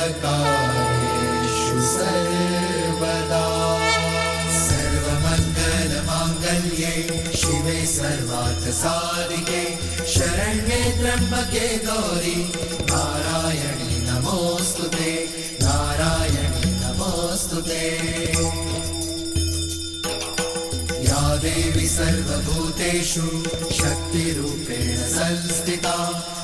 सर्वकार्येषु सर्वदा सर्वमङ्गलमाङ्गल्ये शिवे सर्वार्थसाधिके शरण्ये त्र्यम्बके गौरी नारायणी नमोऽस्तुते नारायणी नमोऽस्तुते। या देवी सर्वभूतेषु शक्तिरूपेण संस्थिता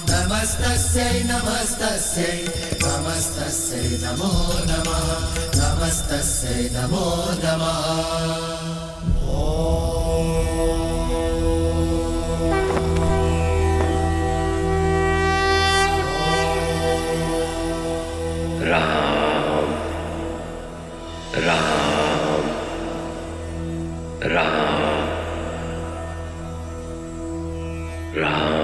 नमस्तस्यै नमस्तस्यै नमस्तस्यै नमो नमः नमस्तस्यै नमो नमः। राम राम राम राम।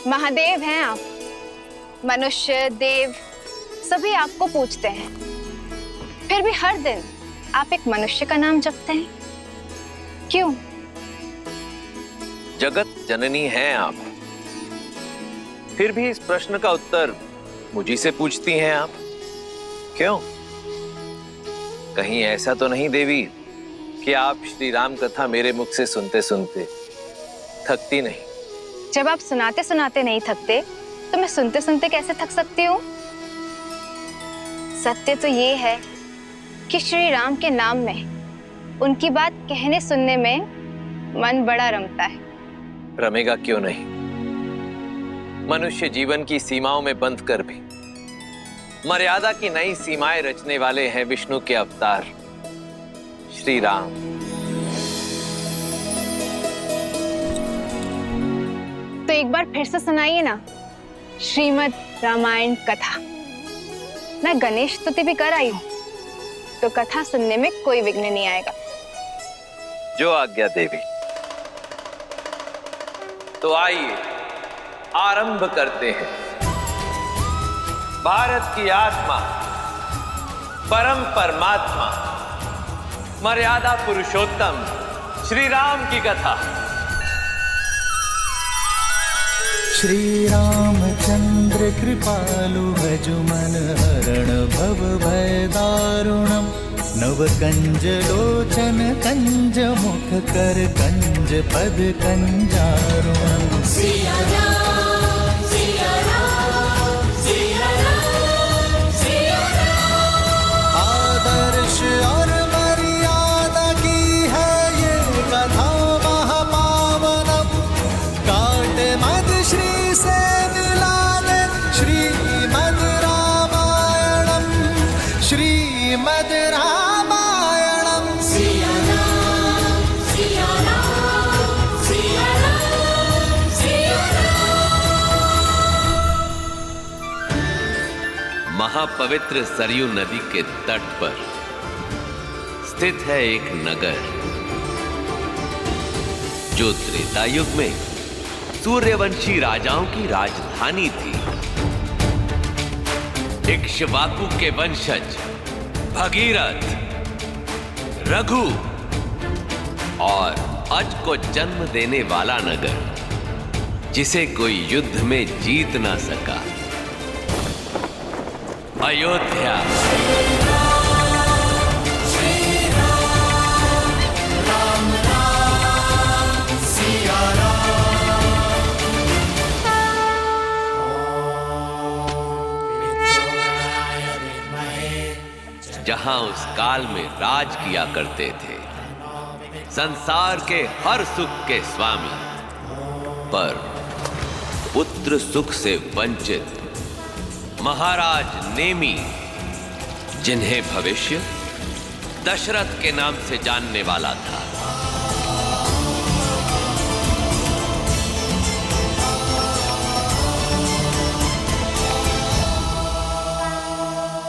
महादेव हैं आप। मनुष्य देव सभी आपको पूछते हैं, फिर भी हर दिन आप एक मनुष्य का नाम जपते हैं, क्यों? जगत जननी हैं आप, फिर भी इस प्रश्न का उत्तर मुझी से पूछती हैं आप, क्यों? कहीं ऐसा तो नहीं देवी कि आप श्री राम कथा मेरे मुख से सुनते सुनते थकती नहीं? जब आप सुनाते सुनाते नहीं थकते तो मैं सुनते सुनते कैसे थक सकती हूँ? सत्य तो ये है कि श्री राम के नाम में उनकी बात कहने सुनने में मन बड़ा रमता है। रमेगा क्यों नहीं? मनुष्य जीवन की सीमाओं में बंध कर भी मर्यादा की नई सीमाएं रचने वाले हैं विष्णु के अवतार श्री राम। तो एक बार फिर से सुनाइए ना श्रीमद् रामायण कथा। मैं गणेश स्तुति भी कर आई हूं, तो कथा सुनने में कोई विघ्न नहीं आएगा। जो आज्ञा देवी। तो आइए आरंभ करते हैं। भारत की आत्मा परम परमात्मा मर्यादा पुरुषोत्तम श्री राम की कथा। श्री रामचंद्र कृपालु भजु मन हरण भव भय दारुणम नव कंज लोचन कंज मुख कर कंज पद कंजारुणम। सिया राम सिया राम सिया राम सिया राम। आदर्श और मर्यादा की है ये कथा महापावनम। काट मद श्री से मिलाने श्रीमद् रामायणम श्रीमद् रामायणम। सिया राम सिया राम सिया राम सिया राम। महापवित्र सरयू नदी के तट पर स्थित है एक नगर जो त्रेता युग में सूर्यवंशी राजाओं की राजधानी थी। इक्ष्वाकु के वंशज भगीरथ, रघु और अज को जन्म देने वाला नगर जिसे कोई युद्ध में जीत ना सका, अयोध्या। जहां उस काल में राज किया करते थे संसार के हर सुख के स्वामी, पर पुत्र सुख से वंचित महाराज नेमी, जिन्हें भविष्य दशरथ के नाम से जानने वाला था।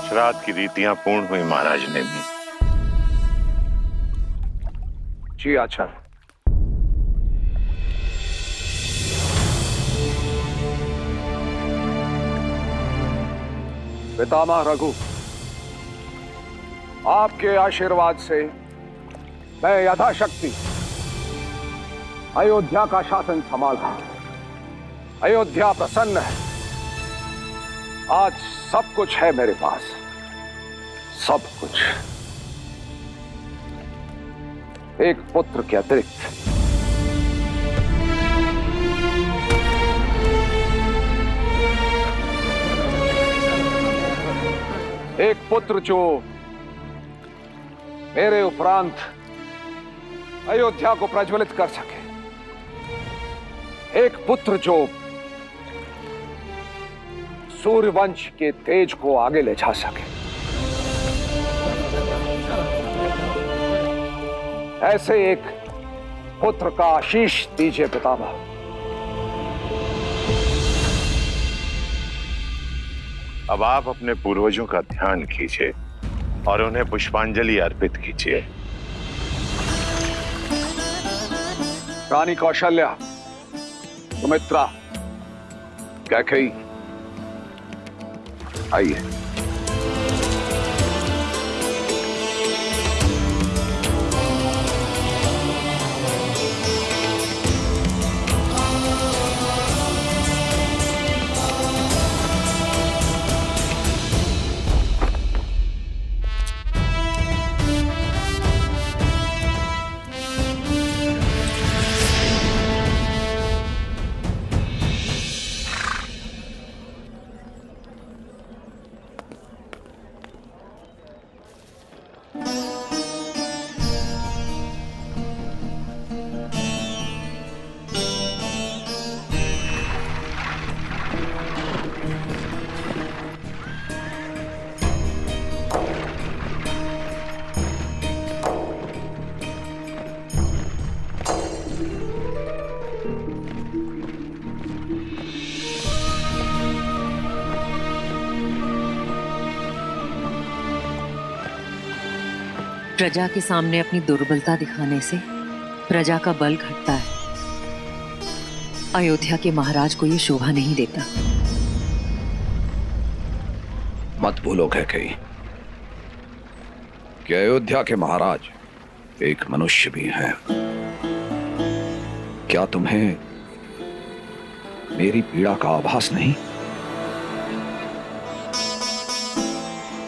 श्राद्ध की रीतियां पूर्ण हुई महाराज ने भी। जी आचार्य। पितामह रघु, आपके आशीर्वाद से मैं यथाशक्ति अयोध्या का शासन संभाला। अयोध्या प्रसन्न है। आज सब कुछ है मेरे पास, सब कुछ, एक पुत्र के अतिरिक्त। एक पुत्र जो मेरे उपरांत अयोध्या को प्रज्वलित कर सके। एक पुत्र जो सूर्यवंश के तेज को आगे ले जा सके। ऐसे एक पुत्र का आशीष दीजिए पितामह। अब आप अपने पूर्वजों का ध्यान कीजिए और उन्हें पुष्पांजलि अर्पित कीजिए। रानी कौशल्या, सुमित्रा, कैकेयी, आइए। प्रजा के सामने अपनी दुर्बलता दिखाने से प्रजा का बल घटता है। अयोध्या के महाराज को ये शोभा नहीं देता। मत भूलो कैकेयी कि अयोध्या के महाराज एक मनुष्य भी हैं। क्या तुम्हें मेरी पीड़ा का आभास नहीं?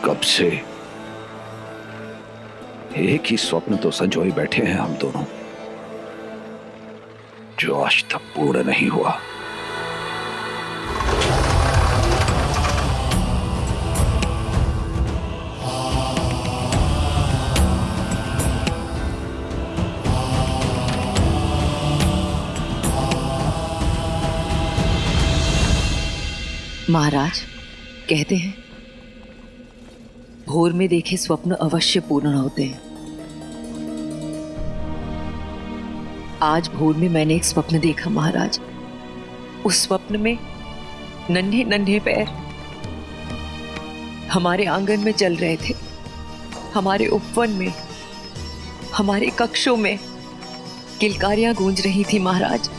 कब से एक ही स्वप्न तो संजोए बैठे हैं हम दोनों, जो आज तक पूर्ण नहीं हुआ। महाराज कहते हैं भोर में देखे स्वप्न अवश्य पूर्ण होते हैं। आज भोर में मैंने एक स्वप्न देखा महाराज। उस स्वप्न में नन्हे नन्हे पैर हमारे आंगन में चल रहे थे। हमारे उपवन में, हमारे कक्षों में किलकारियां गूंज रही थी महाराज,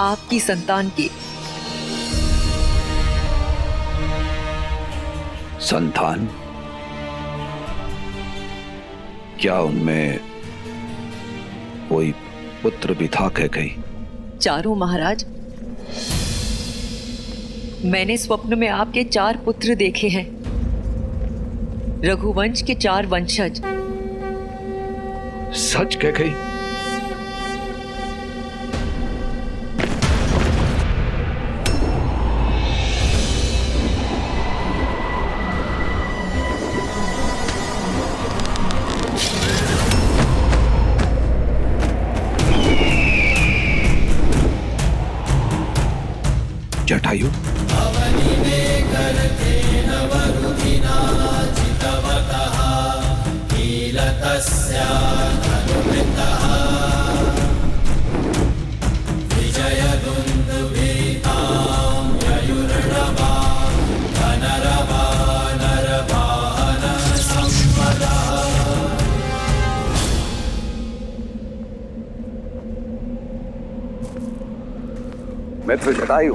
आपकी संतान की। संतान? क्या उनमें कोई पुत्र भी था कैकेयी? चारों महाराज। मैंने स्वप्न में आपके 4 पुत्र देखे हैं, रघुवंश के 4 वंशज। सच कैकेयी? जटायु, मित्र जटायु,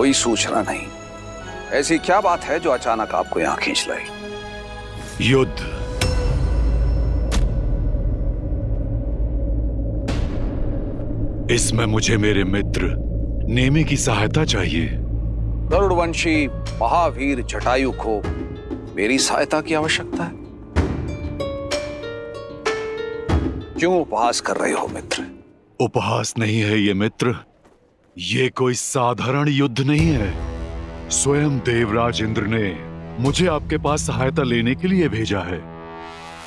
कोई सूचना नहीं। ऐसी क्या बात है जो अचानक आपको यहां खींच लाई? युद्ध। इसमें मुझे मेरे मित्र नेमी की सहायता चाहिए। गरुड़वंशी महावीर जटायु को मेरी सहायता की आवश्यकता है। क्यों उपहास कर रहे हो मित्र? उपहास नहीं है ये मित्र, ये कोई साधारण युद्ध नहीं है। स्वयं देवराज इंद्र ने मुझे आपके पास सहायता लेने के लिए भेजा है,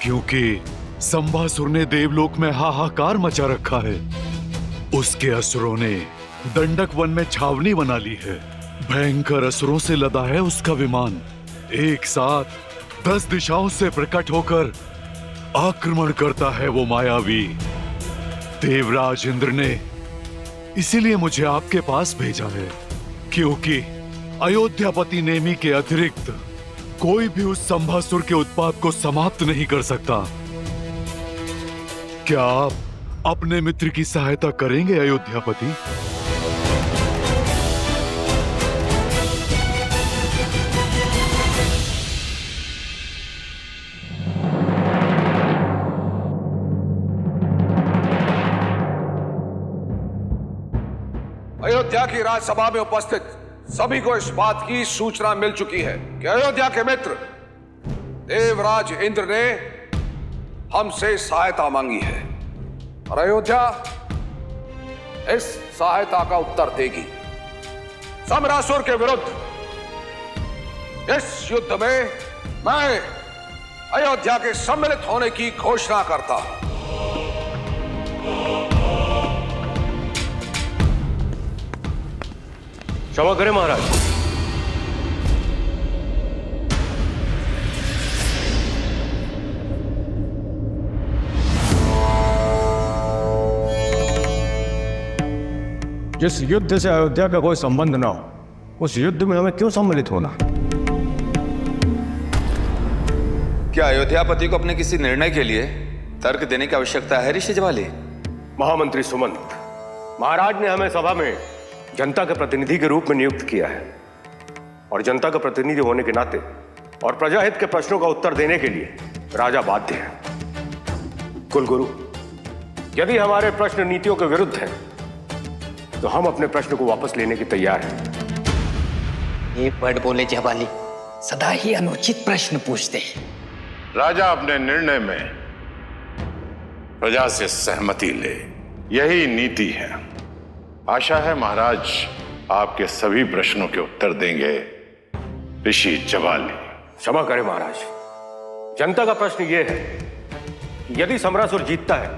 क्योंकि संभासुर ने देवलोक में हाहाकार मचा रखा है। उसके असुरों ने दंडक वन में छावनी बना ली है। भयंकर असुरों से लदा है उसका विमान। एक साथ 10 दिशाओं से प्रकट होकर आक्रमण करता है वो मायावी। देवराज इंद्र ने इसीलिए मुझे आपके पास भेजा है, क्योंकि अयोध्यापति नेमी के अतिरिक्त कोई भी उस संभासुर के उत्पात को समाप्त नहीं कर सकता। क्या आप अपने मित्र की सहायता करेंगे अयोध्यापति? अयोध्या की राजसभा में उपस्थित सभी को इस बात की सूचना मिल चुकी है कि अयोध्या के मित्र देवराज इंद्र ने हमसे सहायता मांगी है और अयोध्या इस सहायता का उत्तर देगी। सम्रासुर के विरुद्ध इस युद्ध में मैं अयोध्या के सम्मिलित होने की घोषणा करता हूं। क्षमा करें महाराज। जिस युद्ध से अयोध्या का कोई संबंध ना हो, उस युद्ध में हमें क्यों सम्मिलित होना? क्या अयोध्यापति को अपने किसी निर्णय के लिए तर्क देने की आवश्यकता है ऋषि जवाली? महामंत्री सुमंत, महाराज ने हमें सभा में जनता के प्रतिनिधि के रूप में नियुक्त किया है और जनता का प्रतिनिधि होने के नाते और प्रजाहित के प्रश्नों का उत्तर देने के लिए राजा बाध्य है। कुलगुरु, यदि हमारे प्रश्न नीतियों के विरुद्ध हैं तो हम अपने प्रश्न को वापस लेने की तैयार हैं। एक वर्ड बोले जवाली, सदा ही अनुचित प्रश्न पूछते हैं। राजा अपने निर्णय में प्रजा से सहमति ले, यही नीति है। आशा है महाराज आपके सभी प्रश्नों के उत्तर देंगे ऋषि जवाली। क्षमा करें महाराज, जनता का प्रश्न यह है कि यदि सम्रासुर जीतता है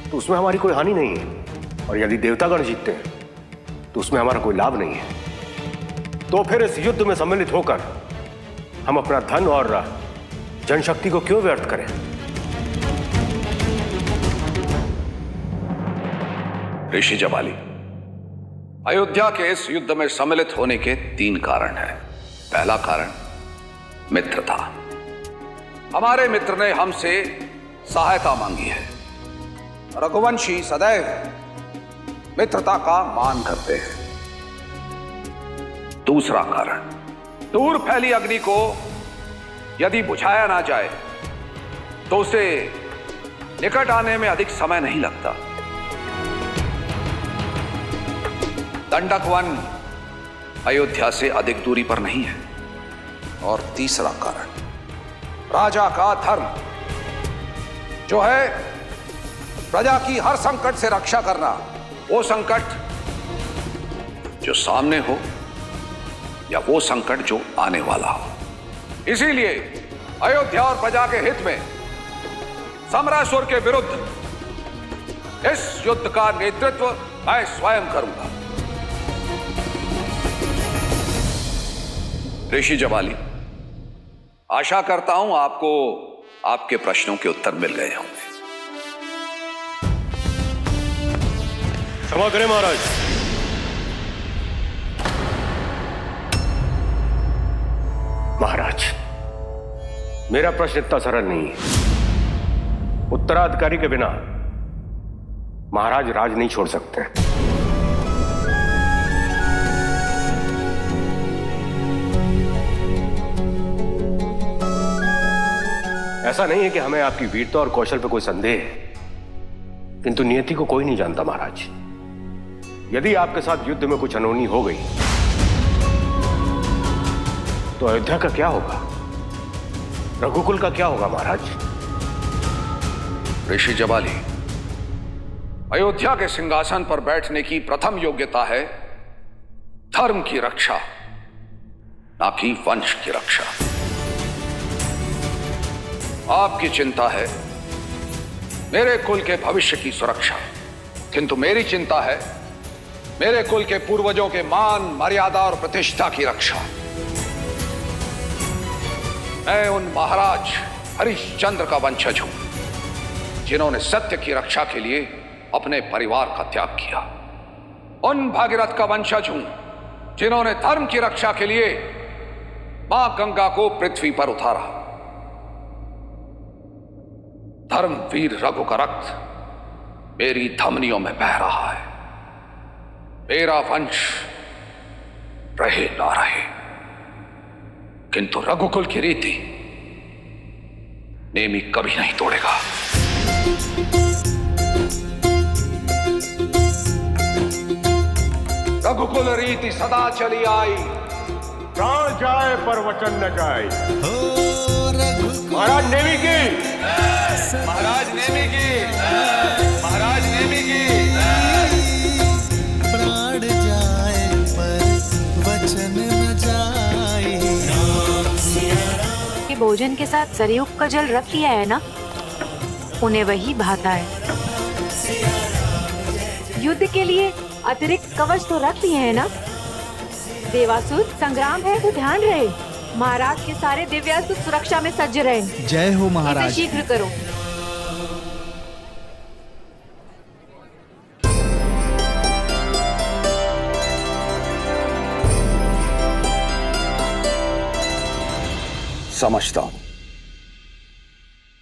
तो उसमें हमारी कोई हानि नहीं है, और यदि देवतागण जीतते हैं तो उसमें हमारा कोई लाभ नहीं है। तो फिर इस युद्ध में सम्मिलित होकर हम अपना धन और जनशक्ति को क्यों व्यर्थ करें? ऋषि जवाली, अयोध्या के इस युद्ध में सम्मिलित होने के 3 कारण हैं। पहला कारण मित्रता। हमारे मित्र ने हमसे सहायता मांगी है। रघुवंशी सदैव मित्रता का मान करते हैं। दूसरा कारण, दूर फैली अग्नि को यदि बुझाया ना जाए तो उसे निकट आने में अधिक समय नहीं लगता। दंडक वन अयोध्या से अधिक दूरी पर नहीं है। और तीसरा कारण, राजा का धर्म, जो है प्रजा की हर संकट से रक्षा करना। वो संकट जो सामने हो या वो संकट जो आने वाला हो। इसीलिए अयोध्या और प्रजा के हित में सम्रासुर के विरुद्ध इस युद्ध का नेतृत्व मैं स्वयं करूंगा। ऋषि जवाली, आशा करता हूं आपको आपके प्रश्नों के उत्तर मिल गए होंगे। क्षमा करें महाराज। महाराज, मेरा प्रश्न इतना सरल नहीं है। उत्तराधिकारी के बिना महाराज राज नहीं छोड़ सकते। ऐसा नहीं है कि हमें आपकी वीरता और कौशल पर कोई संदेह है, किंतु नियति को कोई नहीं जानता महाराज। यदि आपके साथ युद्ध में कुछ अनहोनी हो गई तो अयोध्या का क्या होगा, रघुकुल का क्या होगा महाराज? ऋषि जबाली, अयोध्या के सिंहासन पर बैठने की प्रथम योग्यता है धर्म की रक्षा, ना कि वंश की रक्षा। आपकी चिंता है मेरे कुल के भविष्य की सुरक्षा, किंतु मेरी चिंता है मेरे कुल के पूर्वजों के मान, मर्यादा और प्रतिष्ठा की रक्षा। मैं उन महाराज हरिश्चंद्र का वंशज हूं जिन्होंने सत्य की रक्षा के लिए अपने परिवार का त्याग किया। उन भागीरथ का वंशज हूं जिन्होंने धर्म की रक्षा के लिए मां गंगा को पृथ्वी पर उतारा। धर्मवीर रघु का रक्त मेरी धमनियों में बह रहा है। मेरा वंश रहे ना रहे, किंतु रघुकुल की रीति नेमी कभी नहीं तोड़ेगा। रघुकुल रीति सदा चली आई, प्राण जाए पर वचन न जाए। महाराज नेमी की, महाराज नेमी की, महाराज नेमी की। प्राण जाए पर वचन न जाए। कि भोजन के साथ सरयुग का जल रख लिया है ना, उन्हें वही भाता है। युद्ध के लिए अतिरिक्त कवच तो रख लिए हैं ना। देवासुर संग्राम है तो ध्यान रहे, महाराज के सारे दिव्यास्त्र सुरक्षा में सज्ज रहे। जय हो महाराज। इसे शीघ्र करो। समझता हूं,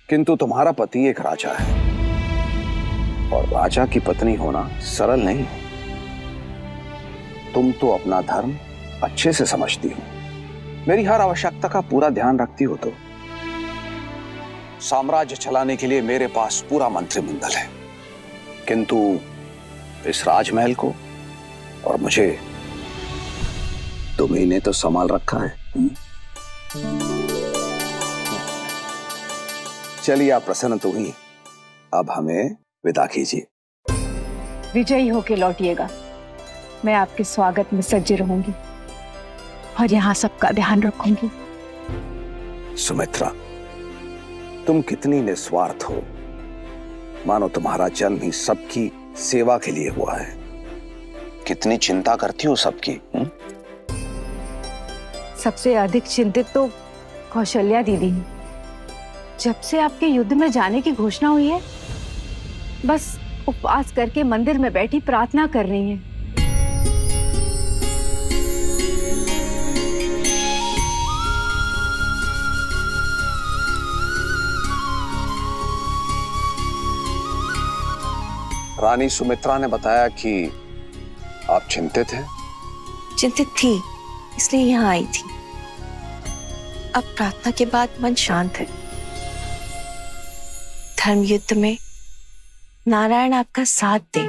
किंतु तुम्हारा पति एक राजा है और राजा की पत्नी होना सरल नहीं है। तुम तो अपना धर्म अच्छे से समझती हो, मेरी हर आवश्यकता का पूरा ध्यान रखती हो। तो साम्राज्य चलाने के लिए मेरे पास पूरा मंत्रिमंडल है, किंतु इस राजमहल को और मुझे तुम्ही ने तो संभाल रखा है। चलिए, आप प्रसन्न तो हुई, अब हमें विदा कीजिए। विजयी होके लौटिएगा। मैं आपके स्वागत में सज्ज रहूंगी और यहाँ सबका ध्यान रखूंगी। सुमित्रा, तुम कितनी निस्वार्थ हो, मानो तुम्हारा जन्म ही सबकी सेवा के लिए हुआ है। कितनी चिंता करती हो सबकी। सबसे अधिक चिंतित तो कौशल्या दीदी है। जब से आपके युद्ध में जाने की घोषणा हुई है, बस उपवास करके मंदिर में बैठी प्रार्थना कर रही हैं। रानी सुमित्रा ने बताया कि आप चिंतित हैं। चिंतित थी, इसलिए यहाँ आई थी। अब प्रार्थना के बाद मन शांत है। धर्म युद्ध में नारायण आपका साथ दे।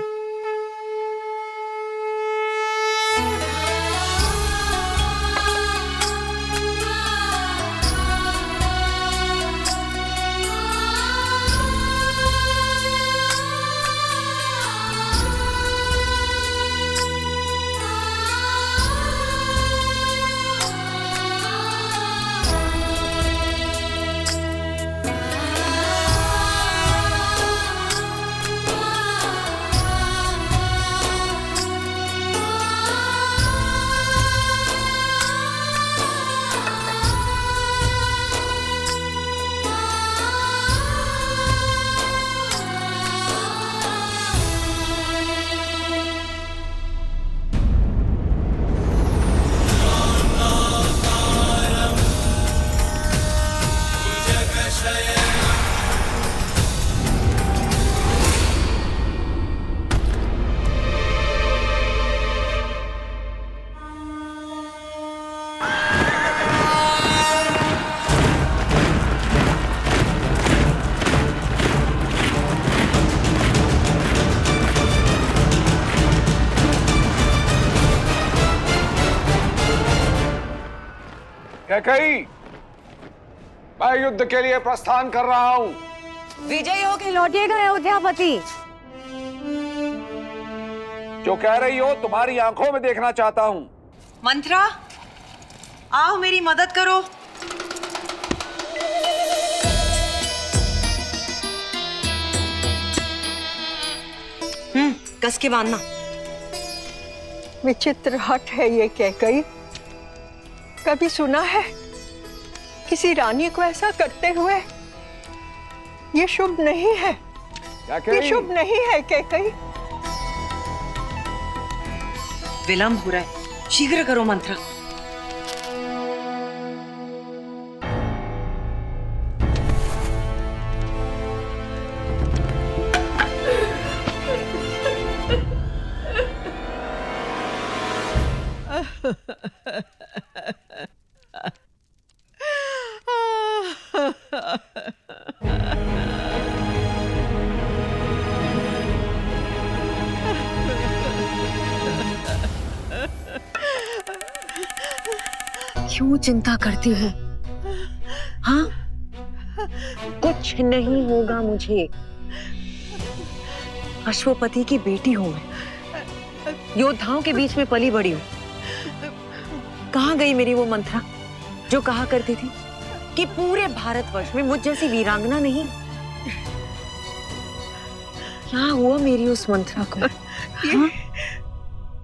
कैकेयी, मैं युद्ध के लिए प्रस्थान कर रहा हूं। विजयी होकर लौटिएगा अयोध्यापति। जो कह रही हो तुम्हारी आंखों में देखना चाहता हूं। मंत्रा, आओ मेरी मदद करो। कस के बांधना। विचित्र हट है ये कैकेयी। कभी सुना है किसी रानी को ऐसा करते हुए? ये शुभ नहीं है, ये शुभ नहीं है कैकेयी। विलंब हो रहा है, शीघ्र करो मंत्रा। क्यों चिंता करती हो? हाँ, कुछ नहीं होगा मुझे। अश्वपति की बेटी हूं मैं, योद्धाओं के बीच में पली बड़ी हूं। कहाँ गई मेरी वो मंत्रा जो कहा करती थी कि पूरे भारतवर्ष में मुझ जैसी वीरांगना नहीं? क्या हुआ मेरी उस मंत्रा को?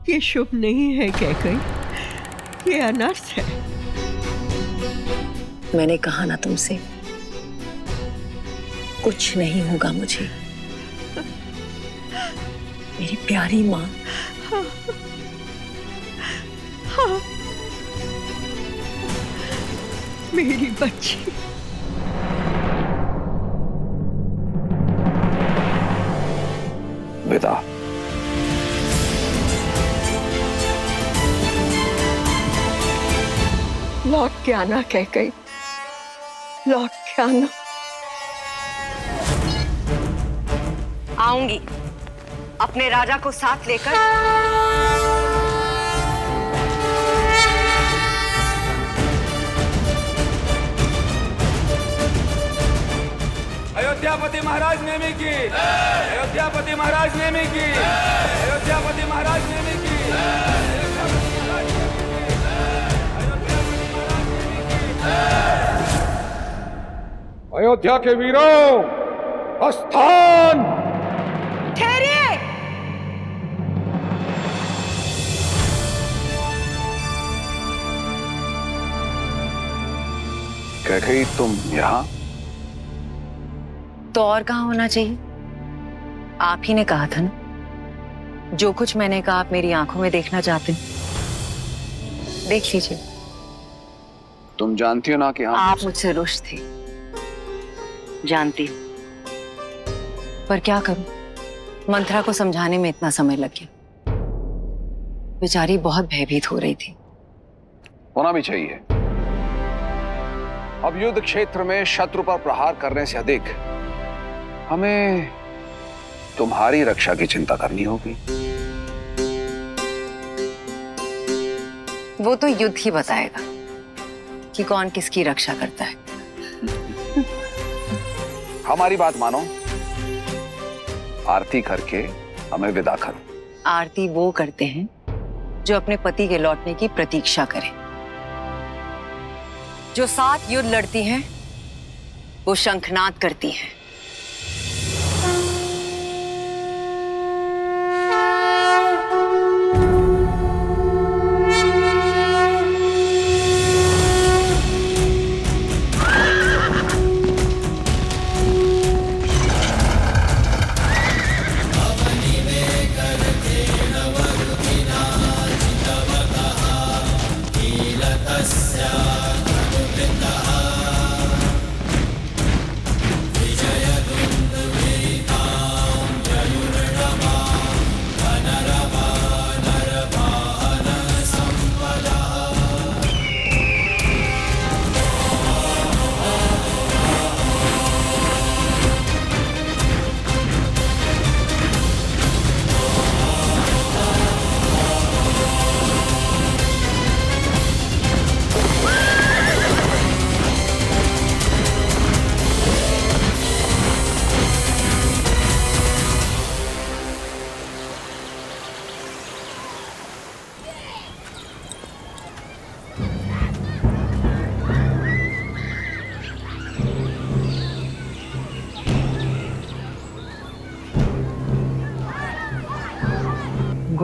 ये शुभ नहीं है कैकेयी, ये अनर्थ है। मैंने कहा ना तुमसे, कुछ नहीं होगा मुझे। मेरी प्यारी माँ। हाँ, मेरी बच्ची। विदा। लौट के आना कैकेयी, लौट के आना। आऊंगी अपने राजा को साथ लेकर। अयोध्यापति महाराज नेमी की, अयोध्यापति महाराज नेमी की, अयोध्यापति महाराज नेमी की। अयोध्या के वीरों, प्रस्थान। ठहरिए। कैकेयी, तुम यहाँ? तो और कहाँ होना चाहिए? आप ही ने कहा था ना, जो कुछ मैंने कहा आप मेरी आंखों में देखना चाहते हैं। देख लीजिए। तुम जानती हो ना कि आप मुझसे रुष्ट थे, जानती हूँ, पर क्या करूं, मंत्रा को समझाने में इतना समय लग गया। बेचारी बहुत भयभीत हो रही थी। होना भी चाहिए। अब युद्ध क्षेत्र में शत्रु पर प्रहार करने से अधिक हमें तुम्हारी रक्षा की चिंता करनी होगी। वो तो युद्ध ही बताएगा कि कौन किसकी रक्षा करता है। हमारी बात मानो, आरती करके हमें विदा करो। आरती वो करते हैं जो अपने पति के लौटने की प्रतीक्षा करें। जो साथ युद्ध लड़ती हैं, वो शंखनाद करती हैं।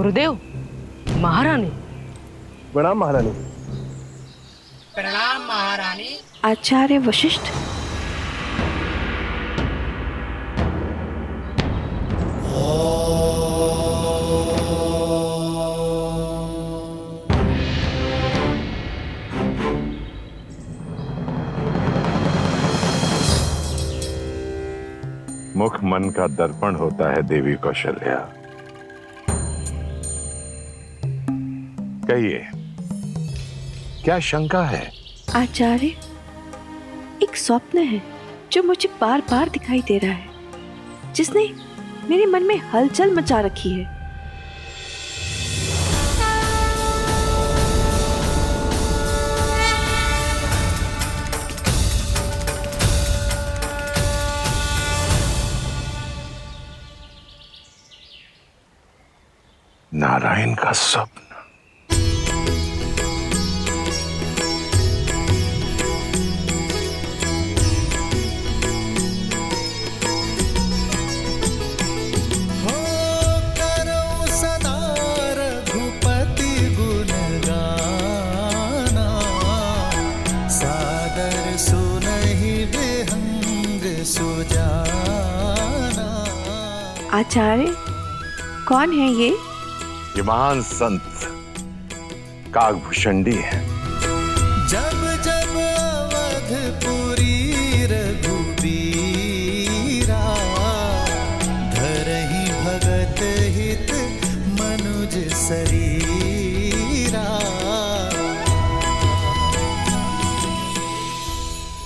गुरुदेव, महारानी। प्रणाम महारानी। प्रणाम महारानी। आचार्य वशिष्ठ। मुख मन का दर्पण होता है देवी कौशल्या। कहिए, क्या शंका है? आचार्य, एक स्वप्न है जो मुझे बार बार दिखाई दे रहा है, जिसने मेरे मन में हलचल मचा रखी है। नारायण का स्वप्न। आचार्य, कौन है ये? ये महान संत काकभूषणी है। जब जब अवधपुरी रघुबीरा, धरहि भगत हित मनुज शरीरा।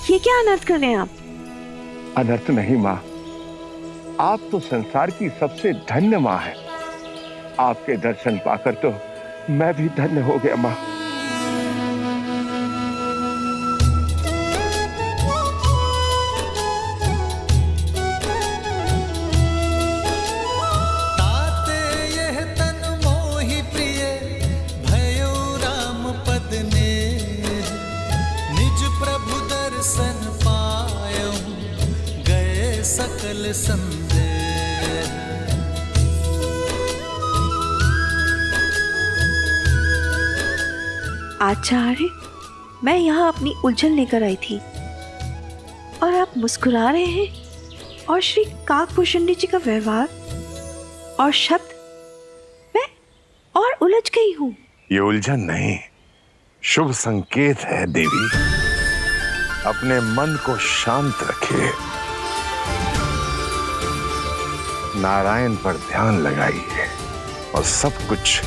ये क्या अनर्थ कर रहे हैं आप? अनर्थ नहीं माँ, आप तो संसार की सबसे धन्य माँ है। आपके दर्शन पाकर तो मैं भी धन्य हो गया माँ। ताते यह तन मोहि प्रिय, भयो राम पद ने। निज प्रभु दर्शन पायो, गए सकल संदेह। आचार्य, मैं यहाँ अपनी उलझन लेकर आई थी और आप मुस्कुरा रहे हैं, और श्री काकभूषणी जी का व्यवहार और शब्द, मैं और उलझ गई हूँ। ये उलझन नहीं, शुभ संकेत है देवी। अपने मन को शांत रखिए, नारायण पर ध्यान लगाइए और सब कुछ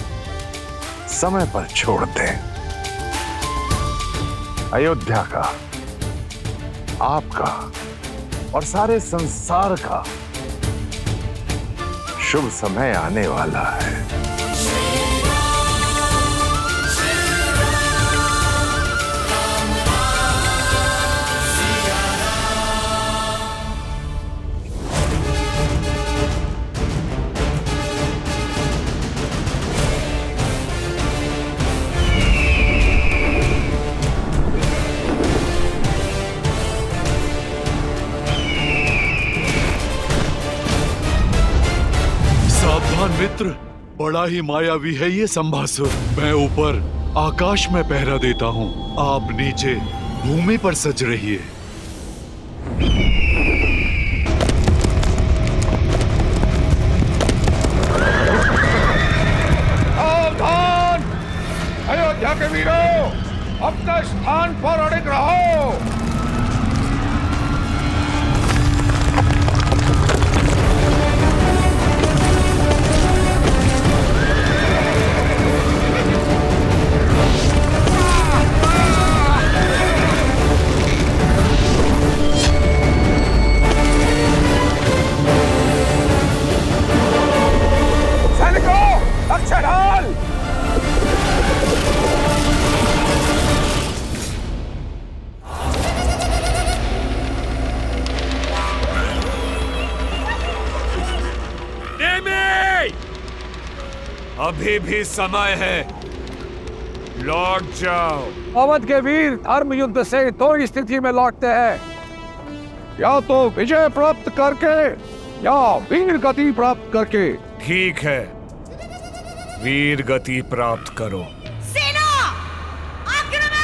समय पर छोड़ दें। अयोध्या का, आपका और सारे संसार का शुभ समय आने वाला है। मित्र, बड़ा ही मायावी है ये संभासुर। मैं ऊपर आकाश में पहरा देता हूँ, आप नीचे भूमि पर सज रहिए। सावधान! अयोध्या के वीरों, अपने स्थान पर अड़िग रहो। अभी भी समय है, लौट जाओ। अवध के वीर धर्म युद्ध से दो स्थिति में लौटते हैं, या तो विजय प्राप्त करके या वीर गति प्राप्त करके। ठीक है, वीर गति प्राप्त करो। सेना आक्रमण!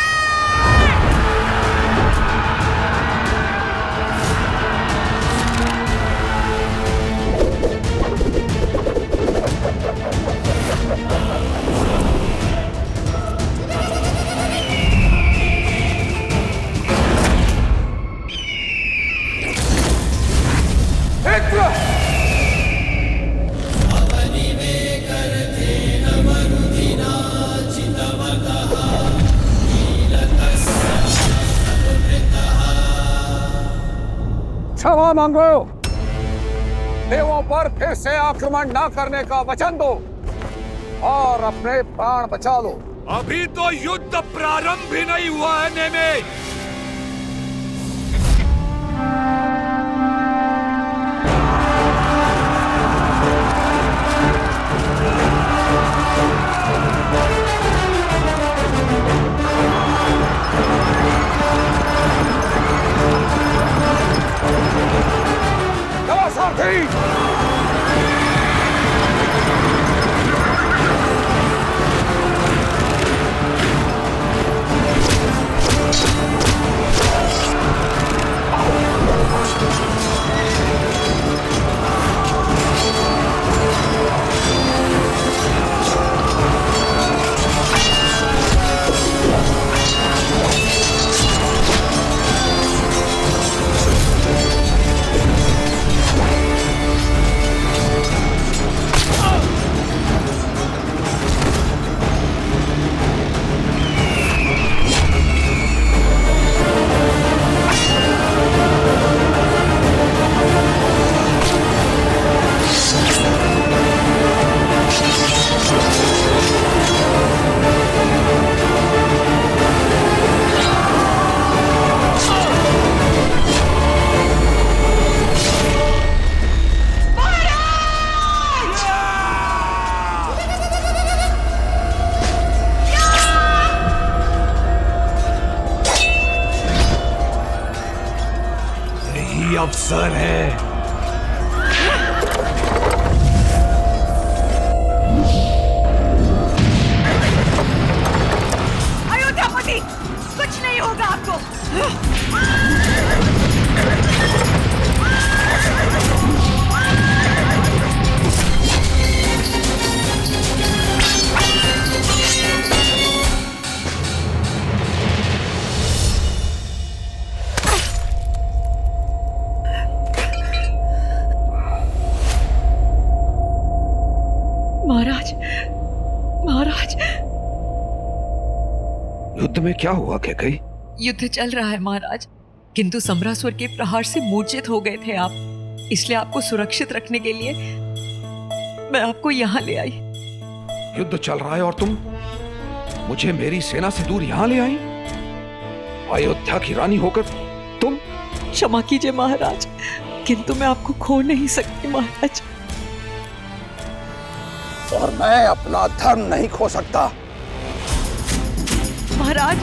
क्षमा मांगो, देवों पर फिर से आक्रमण न करने का वचन दो और अपने प्राण बचा लो। अभी तो युद्ध प्रारंभ भी नहीं हुआ है नेमे। अवसर है। अयोध्यापति, कुछ नहीं होगा आपको। महाराज, महाराज, युद्ध में क्या हुआ कैकई? युद्ध चल रहा है महाराज, किंतु सम्रासुर के प्रहार से मूर्छित हो गए थे आप, इसलिए आपको सुरक्षित रखने के लिए मैं आपको यहाँ ले आई। युद्ध चल रहा है और तुम मुझे मेरी सेना से दूर यहाँ ले आई? अयोध्या की रानी होकर तुम? क्षमा कीजिए महाराज, किंतु मैं आपको खो नहीं सकती महाराज। और मैं अपना धर्म नहीं खो सकता। महाराज,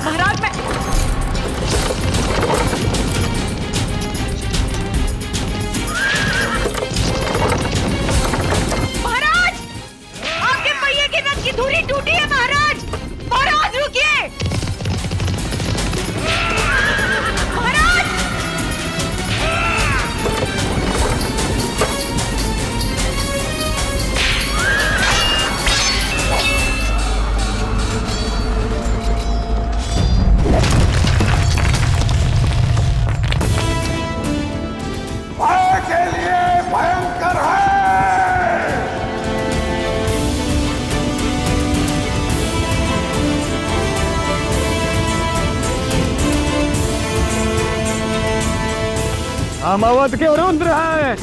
महाराज मैं महाराज, आपके पहिए के नट की धुरी टूटी है महाराज। महाराज रुकिए। हम अवध के रुद्र हैं।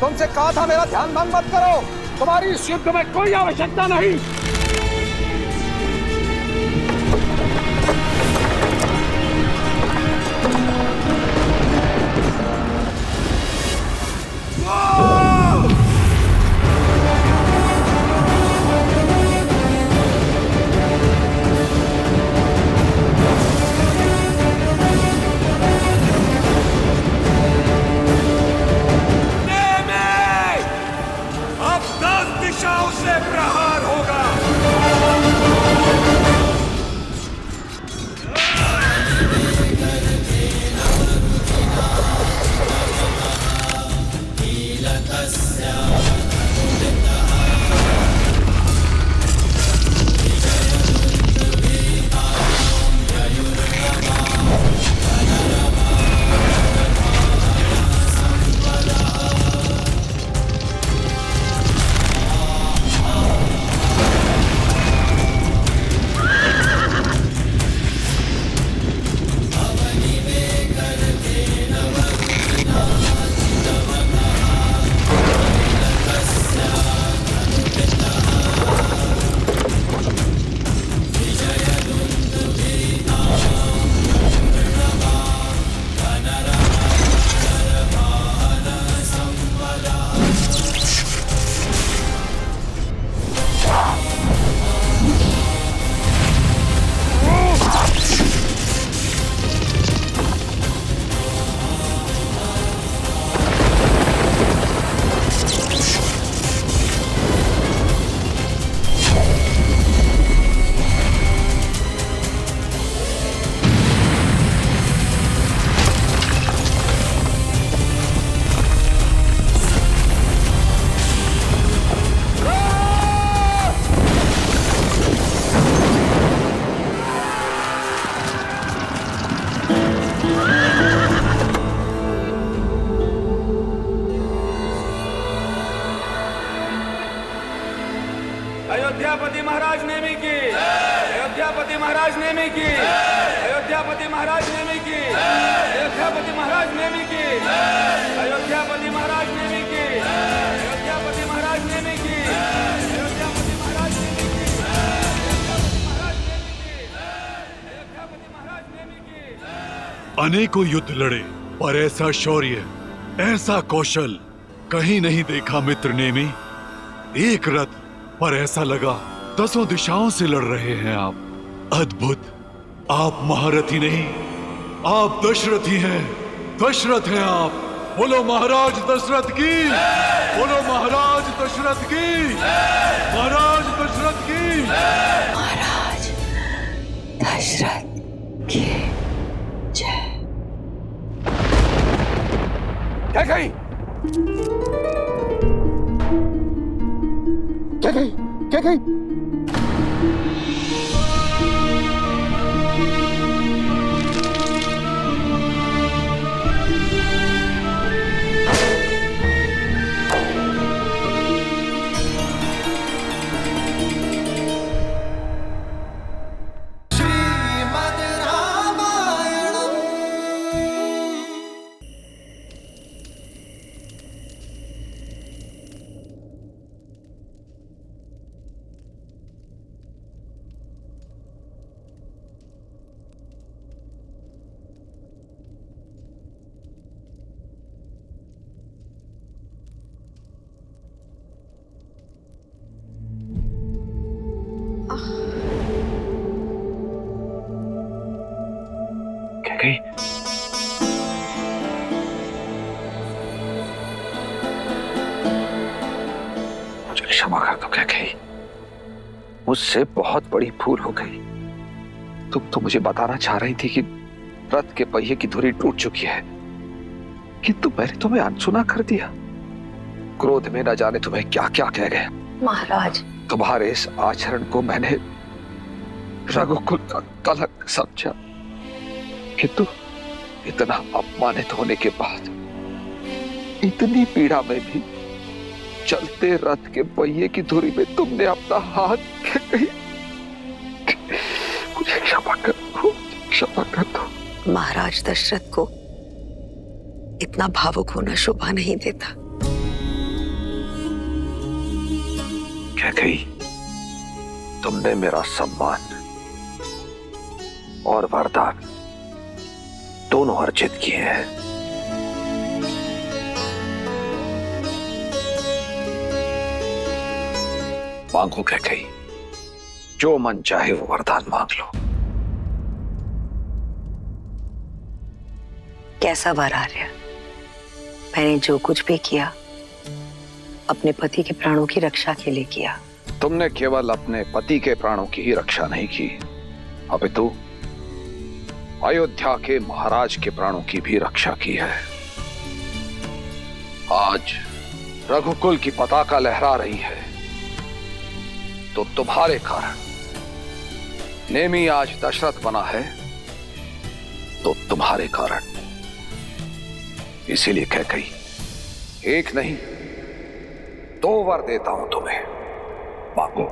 तुमसे कहा था मेरा ध्यान भंग मत करो। तुम्हारी इस युद्ध में कोई आवश्यकता नहीं। अयोध्यापति महाराज नेमी की, अयोध्यापति महाराज नेमी की, अयोध्यापति महाराज नेमी की, अयोध्यापति महाराज नेमी की, अयोध्यापति महाराज नेमी की, अयोध्यापति महाराज नेमी की, अयोध्यापति महाराज नेमी की, अयोध्यापति महाराज नेमी की। अनेकों युद्ध लड़े पर ऐसा शौर्य, ऐसा कौशल कहीं नहीं देखा मित्र नेमी। एक रथ पर ऐसा लगा 10 दिशाओं से लड़ रहे हैं आप। अद्भुत। आप महारथी नहीं, आप दशरथी हैं। दशरथ हैं आप। बोलो महाराज दशरथ की, बोलो महाराज दशरथ की, महाराज दशरथ की, महाराज दशरथ की जय। क्या कही? क्या कही? क्या कही? मुझे क्षमा कर दो कैकेयी, मुझसे बहुत बड़ी भूल हो गई। तुम तो मुझे बताना चाह रही थी कि रथ के पहिए की धुरी टूट चुकी है, किंतु मैंने तुम्हें अनसुना कर दिया। क्रोध में न जाने तुम्हें क्या क्या कह गया। महाराज, तुम्हारे इस आचरण को मैंने रघुकुल का कलंक समझा, किंतु इतना अपमानित होने के बाद, इतनी पीड़ा में भी चलते रथ के पहिए की धुरी में तुमने अपना हाथ कहीं। मुझे क्षमा कर दो, क्षमा कर दो। महाराज दशरथ को इतना भावुक होना शोभा नहीं देता। कैकेयी, तुमने मेरा सम्मान और वरदान दोनों अर्जित किए हैं। मांगो कैकेयी, जो मन चाहे वो वरदान मांग लो। कैसा वर आर्य? मैंने जो कुछ भी किया अपने पति के प्राणों की रक्षा के लिए किया। तुमने केवल अपने पति के प्राणों की ही रक्षा नहीं की, अपितु अयोध्या के महाराज के प्राणों की भी रक्षा की है। आज रघुकुल की पताका लहरा रही है तो तुम्हारे कारण। नेमी आज दशरथ बना है तो तुम्हारे कारण। इसीलिए कैकेयी, एक नहीं 2 वर देता हूं तुम्हें, मांगो।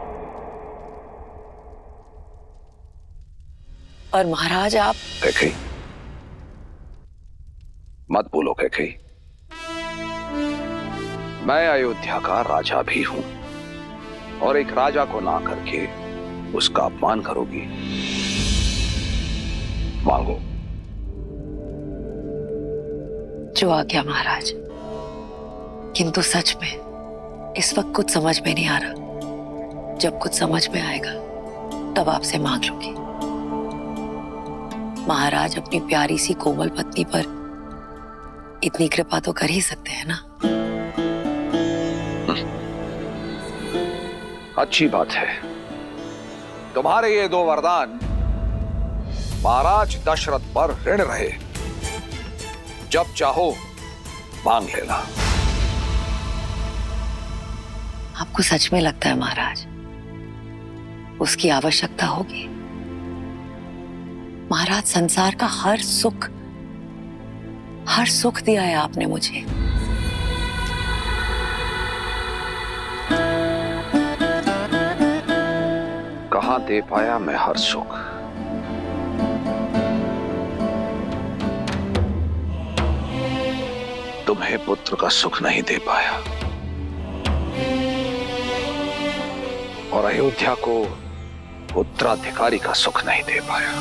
और महाराज आप? कैकेयी, मत बोलो कैकेयी। मैं अयोध्या का राजा भी हूं और एक राजा को ना करके उसका अपमान करोगी। मांगो। जो आज्ञा महाराज। किंतु सच में इस वक्त कुछ समझ में नहीं आ रहा। जब कुछ समझ में आएगा तब आपसे मांग लूंगी। महाराज अपनी प्यारी सी कोमल पत्नी पर इतनी कृपा तो कर ही सकते हैं ना। अच्छी बात है। तुम्हारे ये 2 वरदान महाराज दशरथ पर ऋण रहे। जब चाहो मांग लेना। आपको सच में लगता है महाराज उसकी आवश्यकता होगी? महाराज, संसार का हर सुख दिया है आपने मुझे। कहां दे पाया मैं हर सुख? तुम्हें पुत्र का सुख नहीं दे पाया और अयोध्या को उत्तराधिकारी का सुख नहीं दे पाया।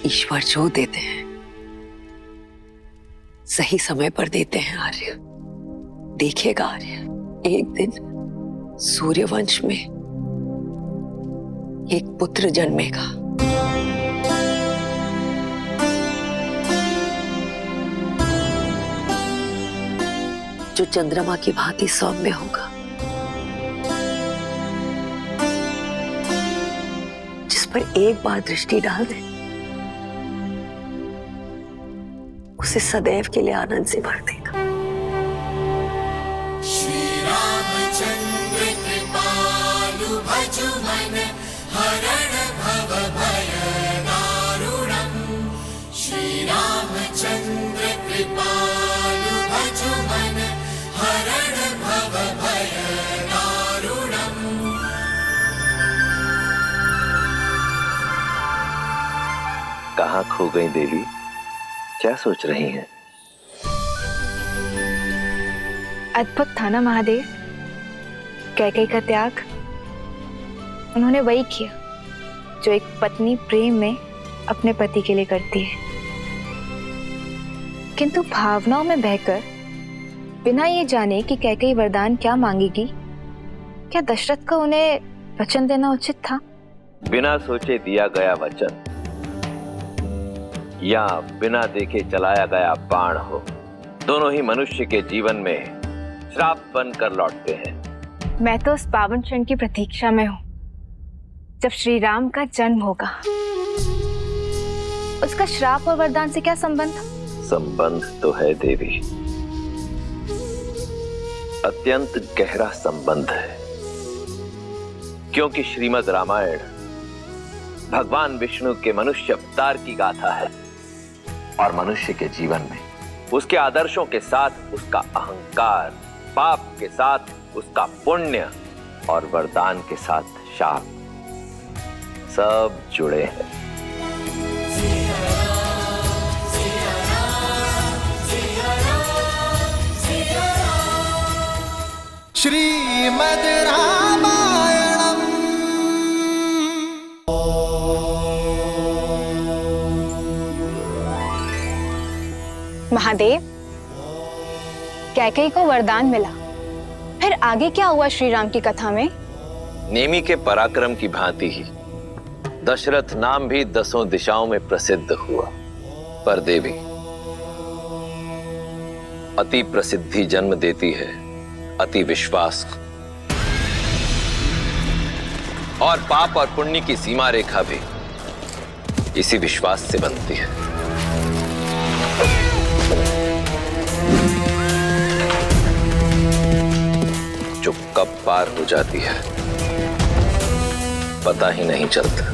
ईश्वर जो देते हैं सही समय पर देते हैं आर्य। देखिएगा आर्य, एक दिन सूर्यवंश में एक पुत्र जन्मेगा। जो चंद्रमा की भांति सौम्य होगा, जिस पर एक बार दृष्टि डाल दे उसे सदैव के लिए आनंद से भर देगा। श्री रामचंद्र कृपालु भजु मन हरण भव भय दारुणम्। श्री रामचंद्र कृपालु भजु मन हरण भव भय दारुणम्। कहाँ खो गई देवी? क्या सोच रही हैं? अद्भुत था ना महादेव, कैकेयी का त्याग। उन्होंने वही किया जो एक पत्नी प्रेम में अपने पति के लिए करती है, किंतु भावनाओं में बहकर बिना ये जाने कि कैकेयी वरदान क्या मांगेगी, क्या दशरथ को उन्हें वचन देना उचित था? बिना सोचे दिया गया वचन या बिना देखे चलाया गया बाण हो, दोनों ही मनुष्य के जीवन में श्राप बनकर लौटते हैं। मैं तो उस पावन क्षण की प्रतीक्षा में हूँ जब श्री राम का जन्म होगा। उसका श्राप और वरदान से क्या संबंध? संबंध तो है देवी, अत्यंत गहरा संबंध है, क्योंकि श्रीमद् रामायण भगवान विष्णु के मनुष्य अवतार की गाथा है और मनुष्य के जीवन में उसके आदर्शों के साथ उसका अहंकार, पाप के साथ उसका पुण्य और वरदान के साथ शाप सब जुड़े हैं। श्रीमद् रामायणम्। महादेव, कैकेयी को वरदान मिला, फिर आगे क्या हुआ श्री राम की कथा में? नेमी के पराक्रम की भांति ही दशरथ नाम भी 10 दिशाओं में प्रसिद्ध हुआ। पर देवी, अति प्रसिद्धि जन्म देती है अति विश्वास को, और पाप और पुण्य की सीमा रेखा भी इसी विश्वास से बनती है। जो कब पार हो जाती है पता ही नहीं चलता।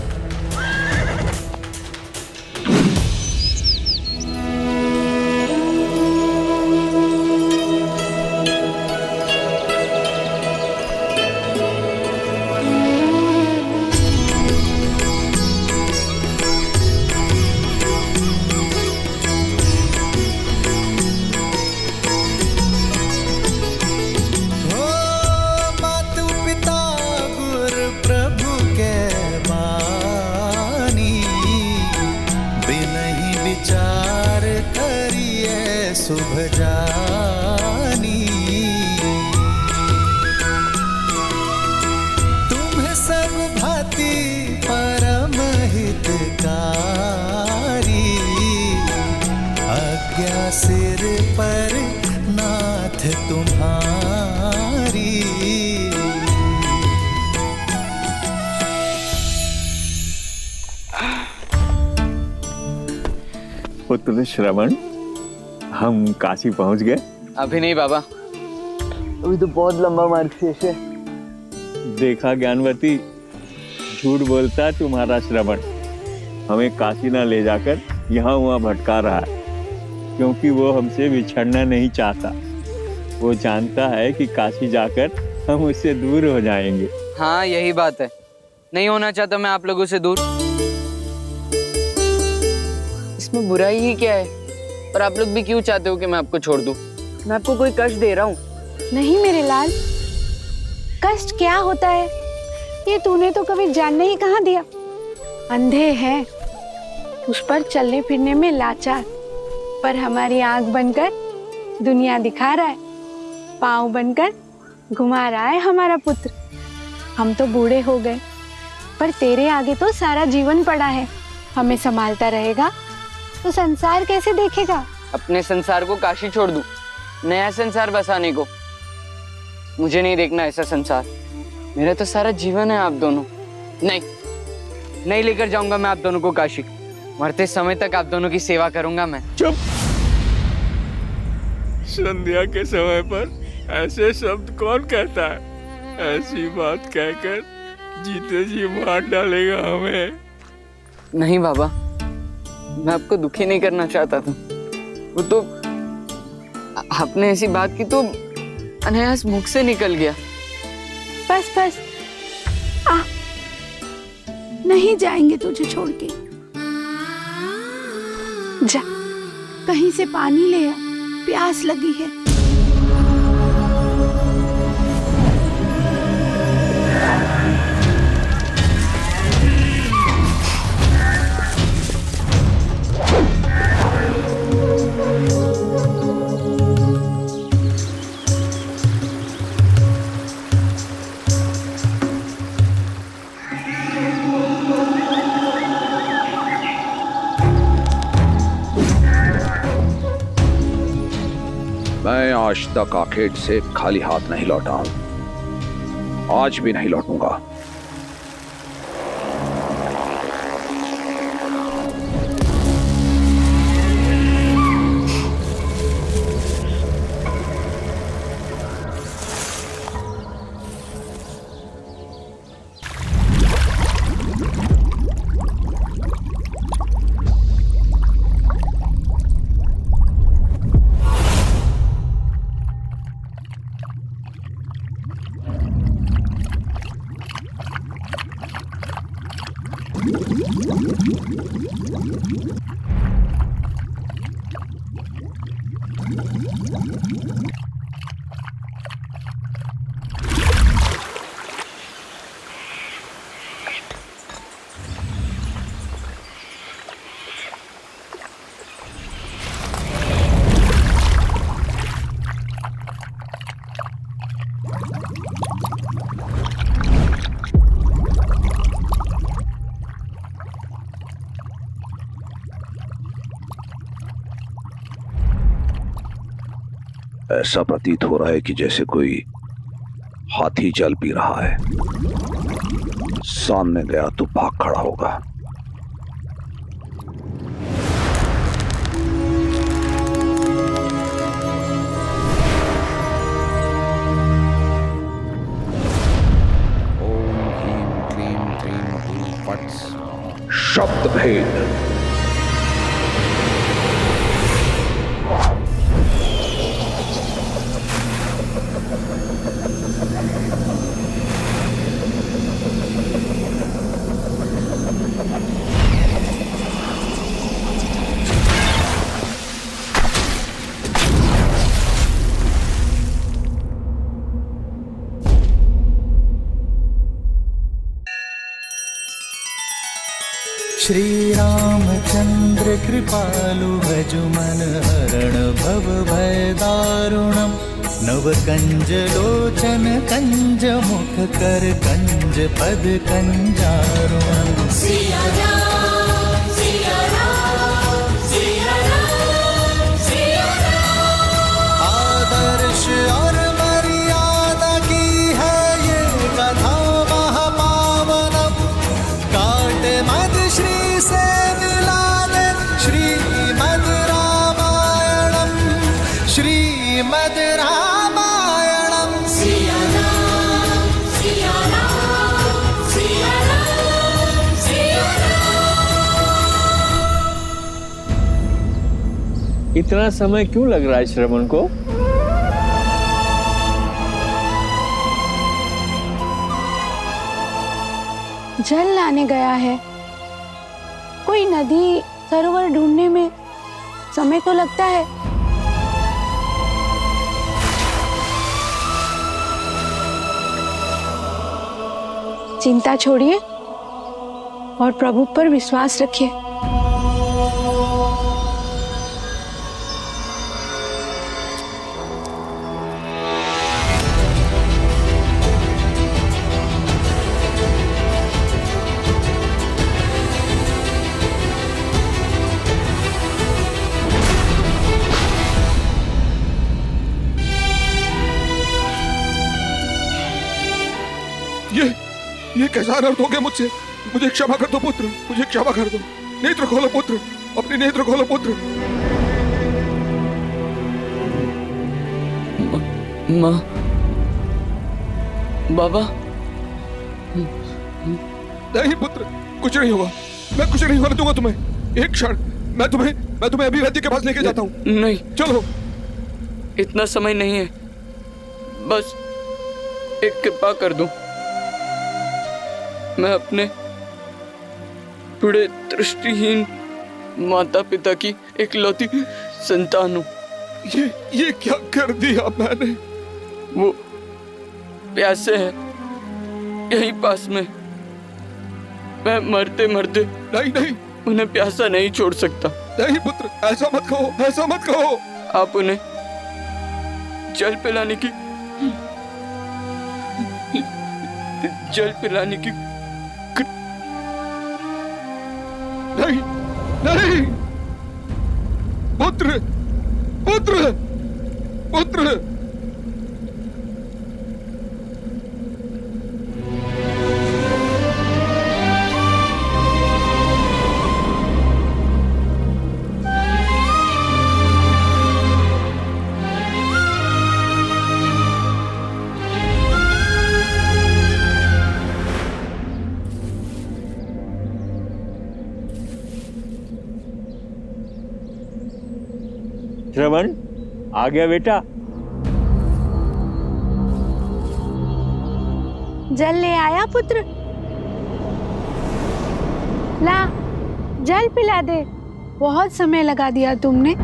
शुभ जानी तुम्हें सब भांति परम हितकारी, आज्ञा सिर पर नाथ तुम्हारी। पुत्र श्रवण, हम काशी पहुंच गए? अभी नहीं बाबा, अभी तो बहुत लंबा मार्ग शेष है। देखा ज्ञानवती, झूठ बोलता तुम्हारा श्रवण। हमें काशी ना ले जाकर यहाँ वहाँ भटका रहा है, क्योंकि वो हमसे बिछड़ना नहीं चाहता। वो जानता है कि काशी जाकर हम उससे दूर हो जाएंगे। हाँ, यही बात है। नहीं होना चाहता मैं आप लोगों से दूर। इसमें बुराई ही क्या है? और आप लोग भी क्यों चाहते हो कि मैं आपको छोड़ दूं? मैं आपको कोई कष्ट दे रहा हूँ? नहीं मेरे लाल, कष्ट क्या होता है ये तूने तो कभी जानने ही कहाँ दिया। अंधे हैं, उस पर चलने फिरने में लाचार, पर हमारी आंख बनकर दुनिया दिखा रहा है, पाँव बनकर घुमा रहा है हमारा पुत्र। हम तो बूढ़े हो गए, पर तेरे आगे तो सारा जीवन पड़ा है। हमें संभालता रहेगा तो संसार कैसे देखेगा? अपने संसार को काशी छोड़ दूं, नया संसार बसाने को? मुझे नहीं देखना ऐसा संसार। मेरा तो सारा जीवन है आप दोनों। नहीं लेकर जाऊंगा मैं आप दोनों को काशी। मरते समय तक आप दोनों की सेवा करूंगा मैं। चुप! संध्या के समय पर ऐसे शब्द कौन कहता है? ऐसी बात कहकर जीते जी मार डालेगा हमें। नहीं बाबा, मैं आपको दुखी नहीं करना चाहता था। वो तो आपने ऐसी बात की तो अनायास मुख से निकल गया। बस आ, नहीं जाएंगे तुझे छोड़ के। जा, कहीं से पानी ले आ, प्यास लगी है। मैं आज तक आखेट से खाली हाथ नहीं लौटा हूं, आज भी नहीं लौटूंगा। ऐसा प्रतीत हो रहा है कि जैसे कोई हाथी जल पी रहा है। सामने गया तो भाग खड़ा होगा। शब्द भेद। श्री रामचंद्र कृपालु भजु मन हरण भव भय दारुणम नव कंज लोचन कंज मुख कर कंज पद कंजारुणम। सिया राम सिया राम सिया राम सिया राम। आदर्श और मर्यादा की है ये कथा महापावनम। काट मद श्री से मिला दे श्रीमद् रामायणम श्रीमद् रामायणम। सिया राम सिया राम सिया राम सिया राम। इतना समय क्यों लग रहा है श्रवण को? जल लाने गया है। कोई नदी सरोवर ढूंढने में समय तो लगता है। चिंता छोड़िए और प्रभु पर विश्वास रखिए। ये कैसा अनर्थ हो गया मुझसे? मुझे क्षमा कर दो पुत्र, मुझे क्षमा कर दो। नेत्र खोलो पुत्र, अपने नेत्र खोलो पुत्र। माँ, बाबा। नहीं पुत्र, कुछ नहीं होगा। मैं कुछ नहीं होने दूंगा तुम्हें। एक क्षण मैं तुम्हें अभी वैद्य के पास लेके जाता हूँ। नहीं, चलो। इतना समय नहीं है, बस एक कृपा कर दो। मैं अपने बूढ़े दृष्टिहीन माता पिता की इकलौती संतान हूँ। ये क्या कर दिया मैंने? वो प्यासे हैं यहीं पास में। मैं मरते मरते नहीं उन्हें प्यासा नहीं छोड़ सकता। नहीं पुत्र, ऐसा मत कहो, ऐसा मत कहो। आप उन्हें जल पिलाने की नहीं पुत्र पुत्र पुत्र। श्रवण आ गया बेटा। जल ले आया पुत्र? ला, जल पिला दे। बहुत समय लगा दिया तुमने।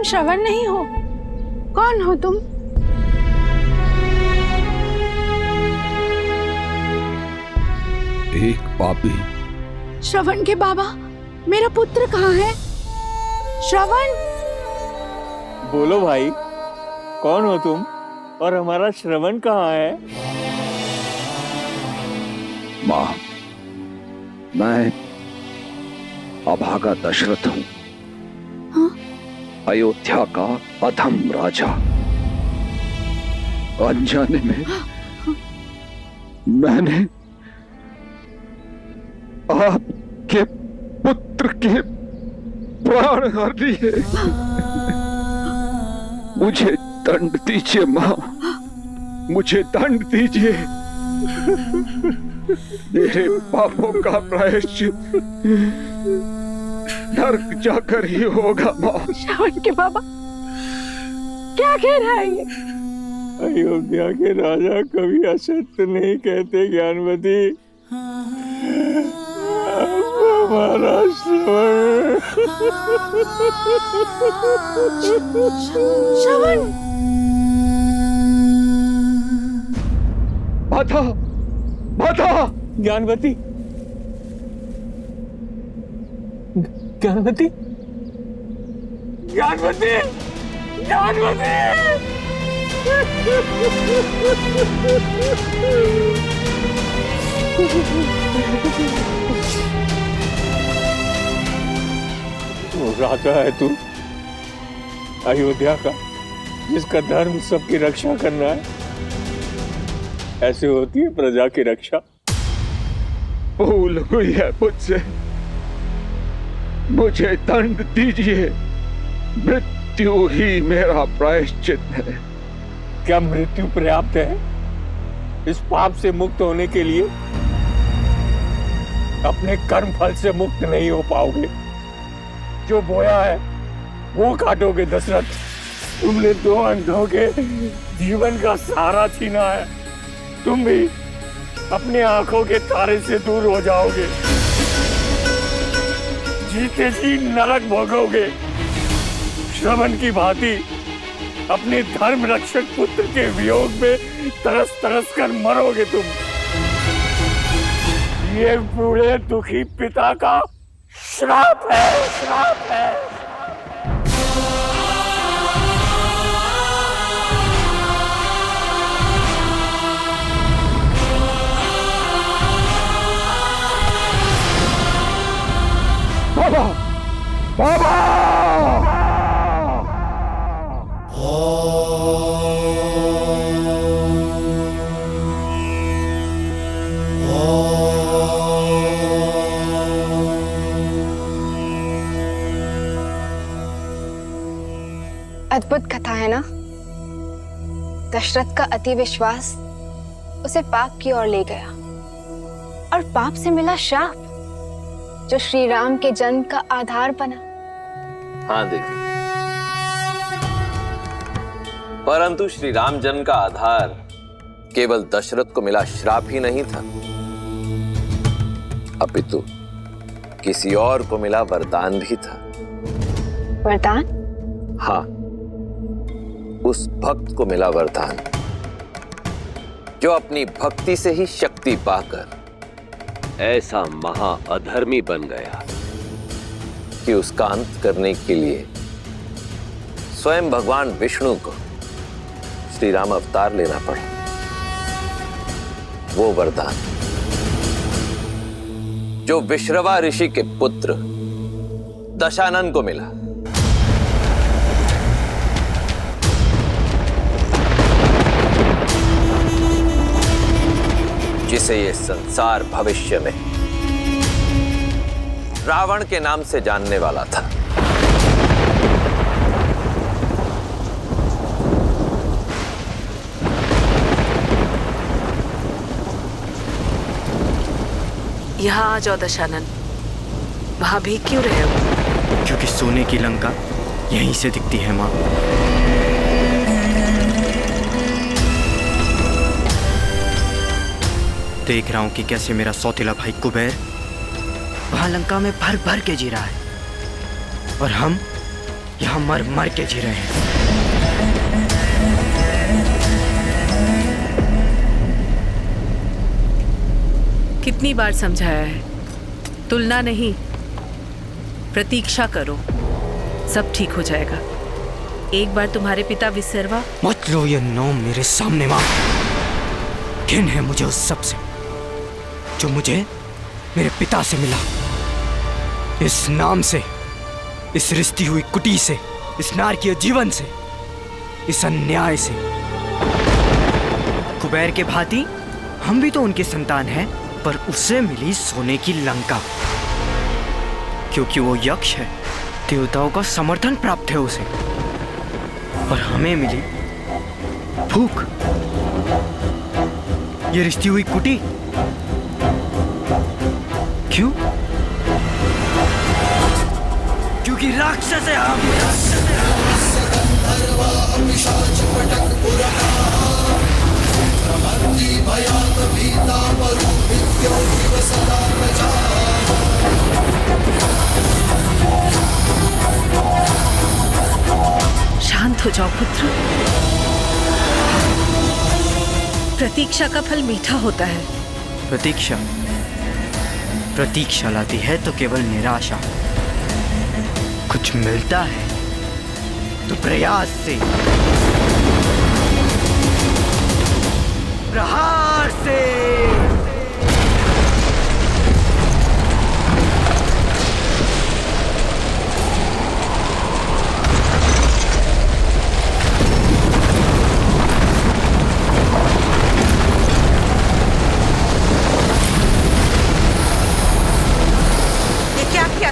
श्रवण नहीं हो? कौन हो तुम? एक पापी। श्रवण के बाबा, मेरा पुत्र कहाँ है? श्रवण! बोलो भाई, कौन हो तुम और हमारा श्रवण कहाँ है? माँ, मैं अभागा दशरथ हूँ। अयोध्या का अधम राजा। अनजाने में मैंने आपके पुत्र के प्राण हर लिए। मुझे दंड दीजिए माँ, मुझे दंड दीजिए। मेरे पापों का प्रायश्चित नरक जाकर ही होगा माँ। श्रवण के बाबा, क्या कह रहा है ये? अयोध्या के राजा कभी असत्य नहीं कहते ज्ञानवती। हमारा श्रवण! माता, माता! ज्ञानवती, ज्ञानवती, ज्ञानवती, ज्ञानवती! राजा है तू, अयोध्या का, जिसका धर्म सबकी रक्षा करना है। ऐसे होती है प्रजा की रक्षा। भूल हुई है मुझसे, मुझे दंड दीजिए। मृत्यु ही मेरा प्रायश्चित है। क्या मृत्यु पर्याप्त है इस पाप से मुक्त होने के लिए? अपने कर्म फल से मुक्त नहीं हो पाओगे। जो बोया है वो काटोगे दशरथ। तुमने दो अंधों के जीवन का सहारा छीना है। तुम भी अपने आंखों के तारे से दूर हो जाओगे। जीते जी नरक भोगोगे। श्रवण की भांति अपने धर्म रक्षक पुत्र के वियोग में तरस तरस कर मरोगे तुम। ये बूढ़े दुखी पिता का श्राप है, श्राप है। बाबा, बाबा! अद्भुत कथा है ना? दशरथ का अति विश्वास उसे पाप की ओर ले गया और पाप से मिला श्राप, जो श्री राम के जन्म का आधार बना। हाँ देवी, परंतु श्री राम जन्म का आधार केवल दशरथ को मिला श्राप ही नहीं था, अपितु किसी और को मिला वरदान भी था। वरदान? हाँ, उस भक्त को मिला वरदान जो अपनी भक्ति से ही शक्ति पाकर ऐसा महा अधर्मी बन गया कि उसका अंत करने के लिए स्वयं भगवान विष्णु को श्री राम अवतार लेना पड़ा। वो वरदान जो विश्रवा ऋषि के पुत्र दशानन को मिला। जिसे ये संसार भविष्य में रावण के नाम से जानने वाला था। यहाँ आ जाओ दशानन। वहां भी क्यों रहे हो? क्योंकि सोने की लंका यहीं से दिखती है माँ। देख रहा हूं कि कैसे मेरा सौतेला भाई कुबेर वहां लंका में भर भर के जी रहा है और हम यहां मर मर के जी रहे हैं। कितनी बार समझाया है, तुलना नहीं, प्रतीक्षा करो, सब ठीक हो जाएगा। एक बार तुम्हारे पिता विसर्वा। मत लो ये नाम मेरे सामने माँ। घिन है मुझे उस सब से जो मुझे मेरे पिता से मिला। इस नाम से, इस रिश्ती हुई कुटी से, इस नारकीय जीवन से, इस अन्याय से। कुबेर के भांति हम भी तो उनकी संतान हैं, पर उसे मिली सोने की लंका, क्योंकि वो यक्ष है। देवताओं का समर्थन प्राप्त है उसे, और हमें मिली भूख। ये रिश्ती हुई कुटी क्यों? क्योंकि राक्षस है हम। शांत हो जाओ पुत्र। प्रतीक्षा का फल मीठा होता है। प्रतीक्षा प्रतीक्षा लाती है तो केवल निराशा। कुछ मिलता है तो प्रयास से, प्रहार से।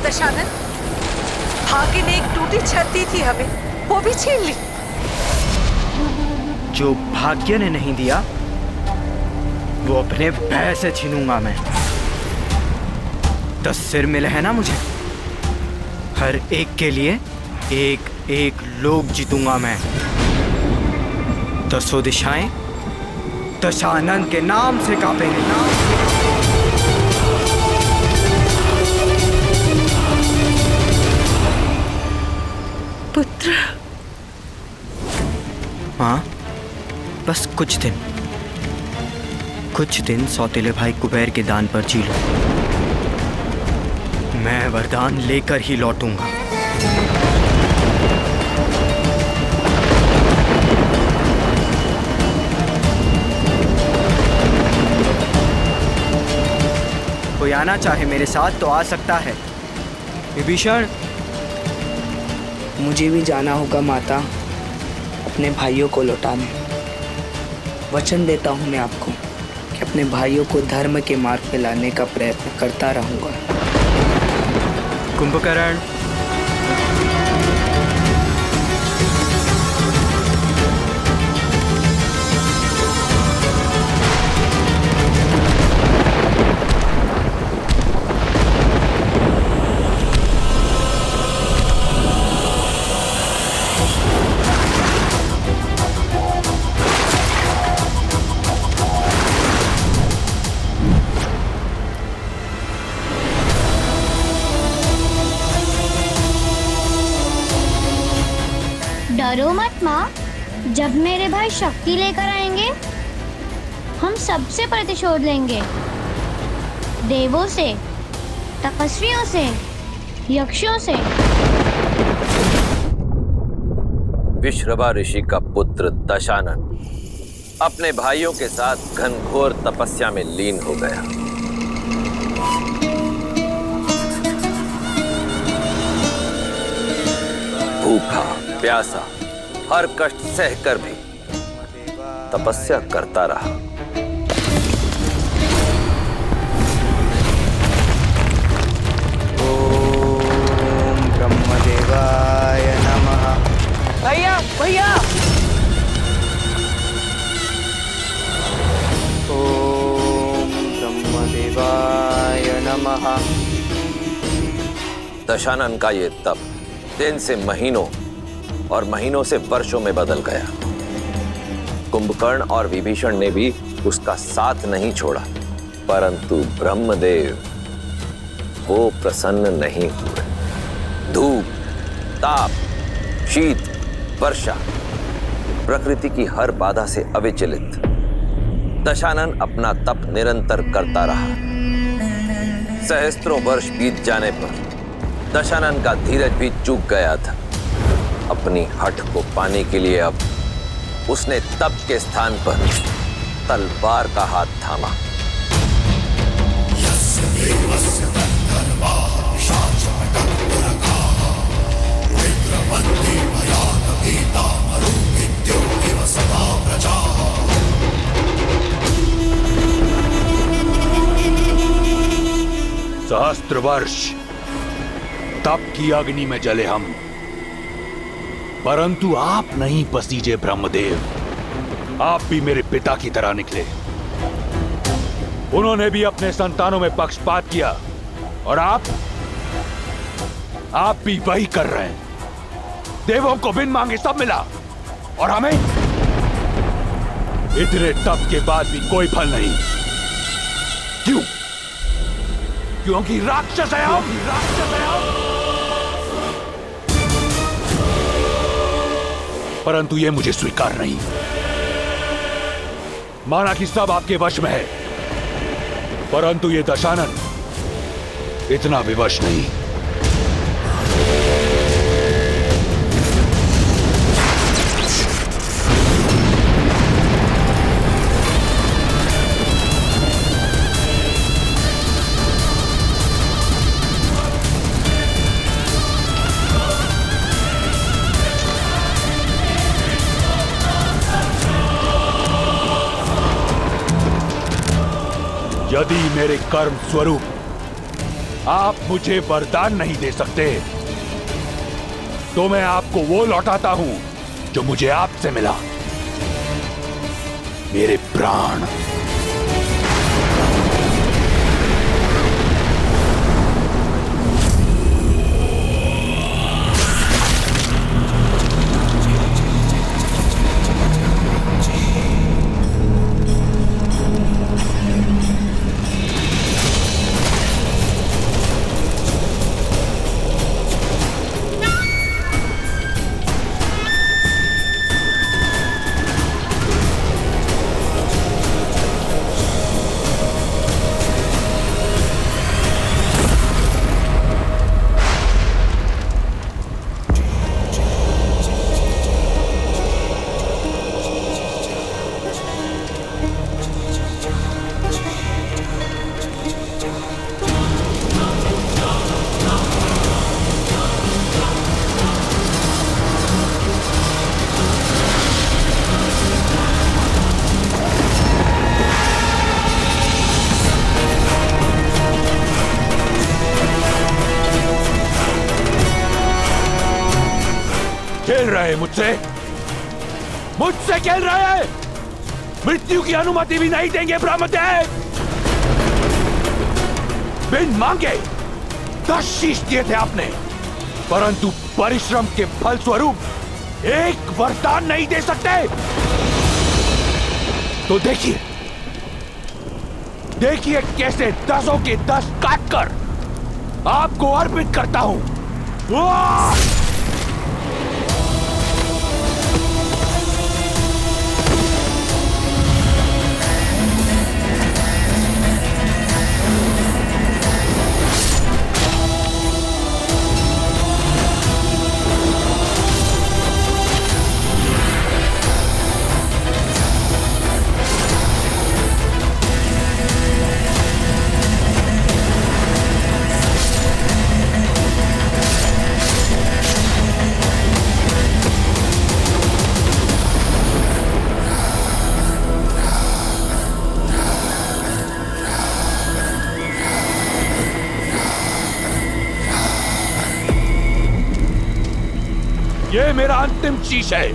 दशानन, भाग्य ने एक टूटी छत दी थी हमें, वो भी छीन ली। जो भाग्य ने नहीं दिया वो अपने भय से छीनूंगा मैं। 10 सिर मिले हैं ना मुझे, हर एक के लिए एक एक लोक जीतूंगा मैं। 10 दिशाएं दशानन के नाम से कांपेंगी। पुत्र। हाँ, बस कुछ दिन सौतेले भाई कुबेर के दान पर जी लो। मैं वरदान लेकर ही लौटूंगा। कोई आना चाहे मेरे साथ तो आ सकता है। विभीषण, मुझे भी जाना होगा माता, अपने भाइयों को लौटाने। वचन देता हूँ मैं आपको कि अपने भाइयों को धर्म के मार्ग पे लाने का प्रयत्न करता रहूंगा। कुंभकर्ण, डरो मत माँ, जब मेरे भाई शक्ति लेकर आएंगे हम सबसे प्रतिशोध लेंगे। देवों से, तपस्वियों से, यक्षों से। विश्रवा ऋषि का पुत्र दशानन अपने भाइयों के साथ घनघोर तपस्या में लीन हो गया। भूखा प्यासा हर कष्ट सहकर भी तपस्या करता रहा। ओम ब्रह्मदेवाय नमः। भैया भैया, ओम ब्रह्मदेवाय नमः। दशानन का ये तप दिन से महीनों और महीनों से वर्षों में बदल गया। कुंभकर्ण और विभीषण ने भी उसका साथ नहीं छोड़ा, परंतु ब्रह्मदेव वो प्रसन्न नहीं हुए। धूप, ताप, शीत, वर्षा, प्रकृति की हर बाधा से अविचलित दशानन अपना तप निरंतर करता रहा। सहस्त्रों वर्ष बीत जाने पर दशानन का धीरज भी चूक गया था। अपनी हठ को पाने के लिए अब उसने तप के स्थान पर तलवार का हाथ थामा। सहस्त्र वर्ष तप की अग्नि में जले हम, परंतु आप नहीं पसीजे ब्रह्मदेव। आप भी मेरे पिता की तरह निकले। उन्होंने भी अपने संतानों में पक्षपात किया और आप भी वही कर रहे हैं। देवों को बिन मांगे सब मिला और हमें इतने तप के बाद भी कोई फल नहीं। क्यों? क्योंकि राक्षस है हम। परंतु यह मुझे स्वीकार नहीं। माना कि सब आपके वश में है, परंतु ये दशानन इतना विवश नहीं। यदि मेरे कर्म स्वरूप आप मुझे वरदान नहीं दे सकते, तो मैं आपको वो लौटाता हूं जो मुझे आपसे मिला, मेरे प्राण। खेल रहे मुझसे खेल रहे हैं। मृत्यु की अनुमति भी नहीं देंगे ब्रह्मदेव। बिन मांगे 10 शीश दिए थे आपने, परंतु परिश्रम के फल स्वरूप एक वरदान नहीं दे सकते। तो देखिए कैसे 10 के 10 काटकर आपको अर्पित करता हूं। ये मेरा अंतिम शीश है।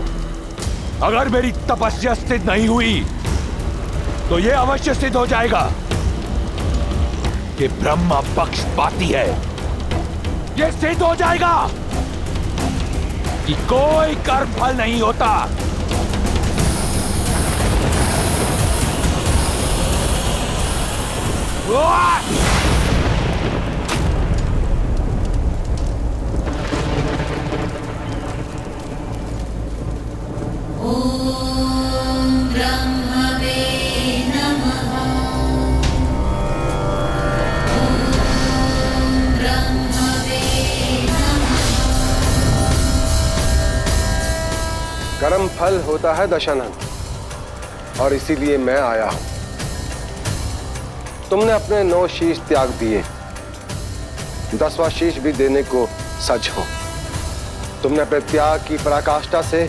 अगर मेरी तपस्या सिद्ध नहीं हुई तो ये अवश्य सिद्ध हो जाएगा कि ब्रह्मा पक्षपाती है। ये सिद्ध हो जाएगा कि कोई कर्म फल नहीं होता। ब्रह्मवे नमः। कर्म फल होता है दशानन, और इसीलिए मैं आया हूं। तुमने अपने 9 शीश त्याग दिए, 10वां शीश भी देने को सज हो। तुमने अपने त्याग की पराकाष्ठा से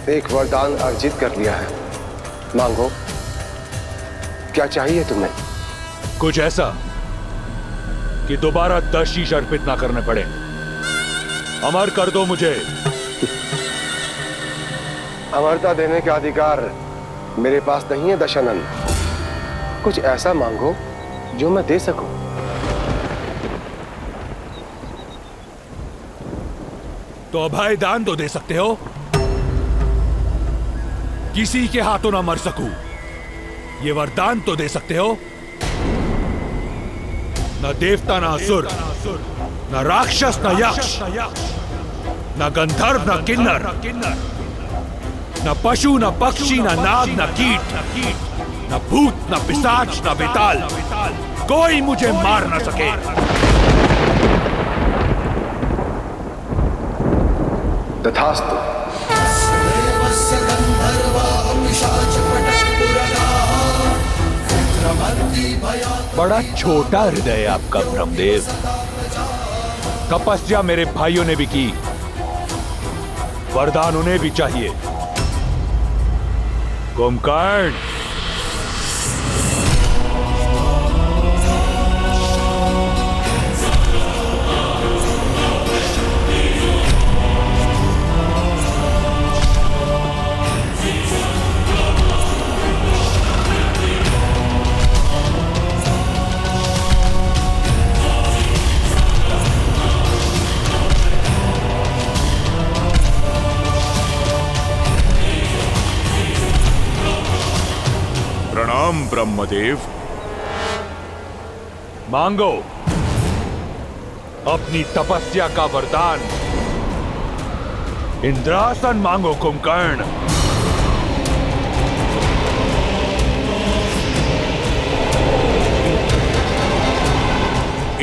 एक वरदान अर्जित कर लिया है। मांगो, क्या चाहिए तुम्हें? कुछ ऐसा कि दोबारा 10 शीश अर्पित ना करने पड़े। अमर कर दो मुझे। अमरता देने का अधिकार मेरे पास नहीं है दशानन। कुछ ऐसा मांगो जो मैं दे सकूं। तो अभय दान तो दे सकते हो, किसी के हाथों ना मर सकूं, ये वरदान तो दे सकते हो। न देवता न असुर, न राक्षस न यक्ष, न गंधर्व न किन्नर, न पशु न पक्षी न नाग न कीट, न भूत न पिशाच न बेताल, कोई मुझे मार न सके। तथास्तु। बड़ा छोटा हृदय है आपका ब्रह्मदेव। तपस्या मेरे भाइयों ने भी की, वरदान उन्हें भी चाहिए। कुंभकर्ण, प्रणाम ब्रह्मदेव। मांगो अपनी तपस्या का वरदान। इंद्रासन मांगो कुंभकर्ण।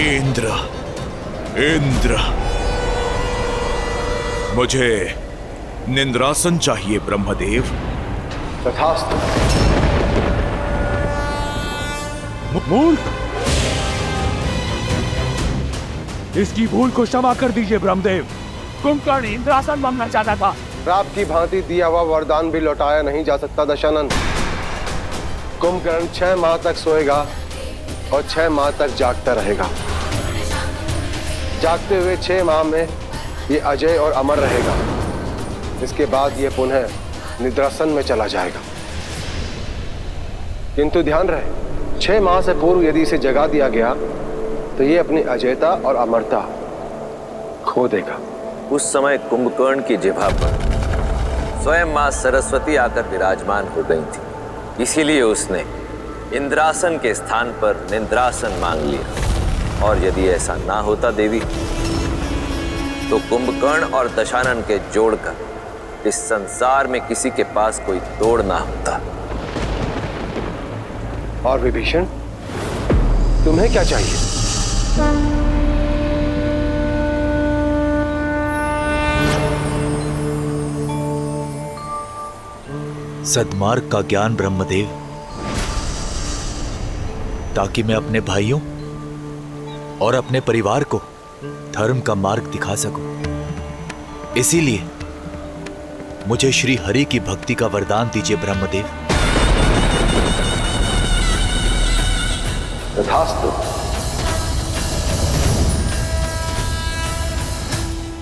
इंद्र, इंद्र, मुझे निंद्रासन चाहिए ब्रह्मदेव। तथास्तु। मूर्ख, इसकी भूल को क्षमा कर दीजिए ब्रह्मदेव। कुंभकर्ण इंद्रासन मांगना चाहता था। रात की भांति दिया हुआ वरदान भी लौटाया नहीं जा सकता दशानन। कुंभकर्ण 6 माह तक सोएगा और 6 माह तक जागता रहेगा। जागते हुए 6 माह में ये अजय और अमर रहेगा। इसके बाद ये पुनः निद्रासन में चला जाएगा। किंतु ध्यान रहे, 6 माह से पूर्व यदि इसे जगा दिया गया तो ये अपनी अजयता और अमरता खो देगा। उस समय कुंभकर्ण की जिह्वा पर स्वयं मां सरस्वती आकर विराजमान हो गई थी, इसीलिए उसने इंद्रासन के स्थान पर निंद्रासन मांग लिया। और यदि ऐसा ना होता देवी, तो कुंभकर्ण और दशानन के जोड़कर इस संसार में किसी के पास कोई तोड़ ना होता। और विभीषण, तुम्हें क्या चाहिए? सद्मार्ग का ज्ञान ब्रह्मदेव, ताकि मैं अपने भाइयों और अपने परिवार को धर्म का मार्ग दिखा सकूं। इसीलिए मुझे श्री हरि की भक्ति का वरदान दीजिए ब्रह्मदेव। तथास्तु।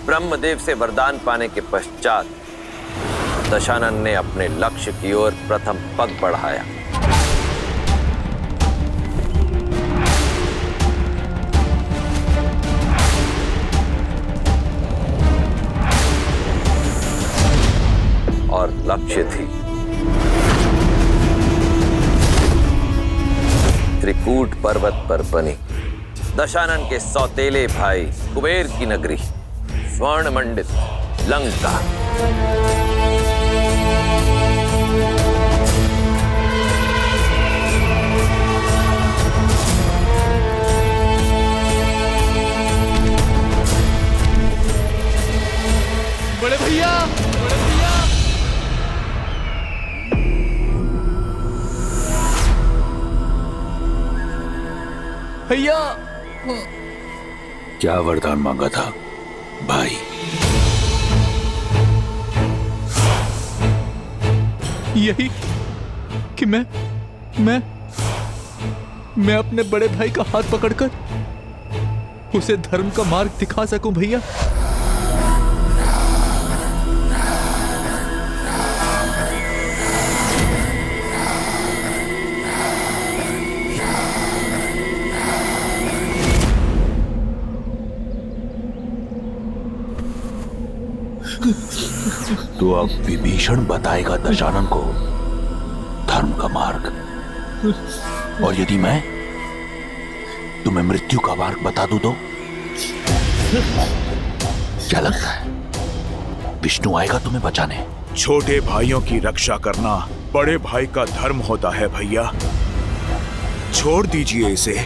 ब्रह्मदेव से वरदान पाने के पश्चात दशानन ने अपने लक्ष्य की ओर प्रथम पग बढ़ाया। और लक्ष्य थी त्रिकूट पर्वत पर बनी दशानन के सौतेले भाई कुबेर की नगरी स्वर्ण मंडित लंका। बड़े भैया, बड़े भैया, भैया। क्या वरदान मांगा था भाई? यही कि मैं अपने बड़े भाई का हाथ पकड़कर उसे धर्म का मार्ग दिखा सकूं भैया। तो अब विभीषण बताएगा दशानन को धर्म का मार्ग, और यदि मैं तुम्हें मृत्यु का मार्ग बता दूं तो क्या लगता है विष्णु आएगा तुम्हें बचाने? छोटे भाइयों की रक्षा करना बड़े भाई का धर्म होता है भैया, छोड़ दीजिए इसे।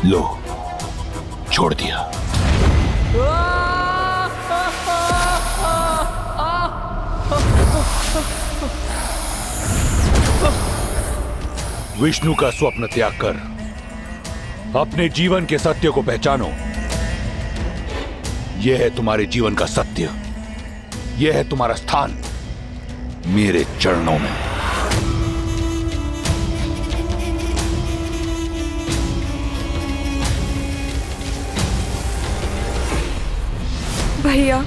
लो, छोड़ दिया। विष्णु का स्वप्न त्याग कर अपने जीवन के सत्य को पहचानो। यह है तुम्हारे जीवन का सत्य, यह है तुम्हारा स्थान मेरे चरणों में। भैया,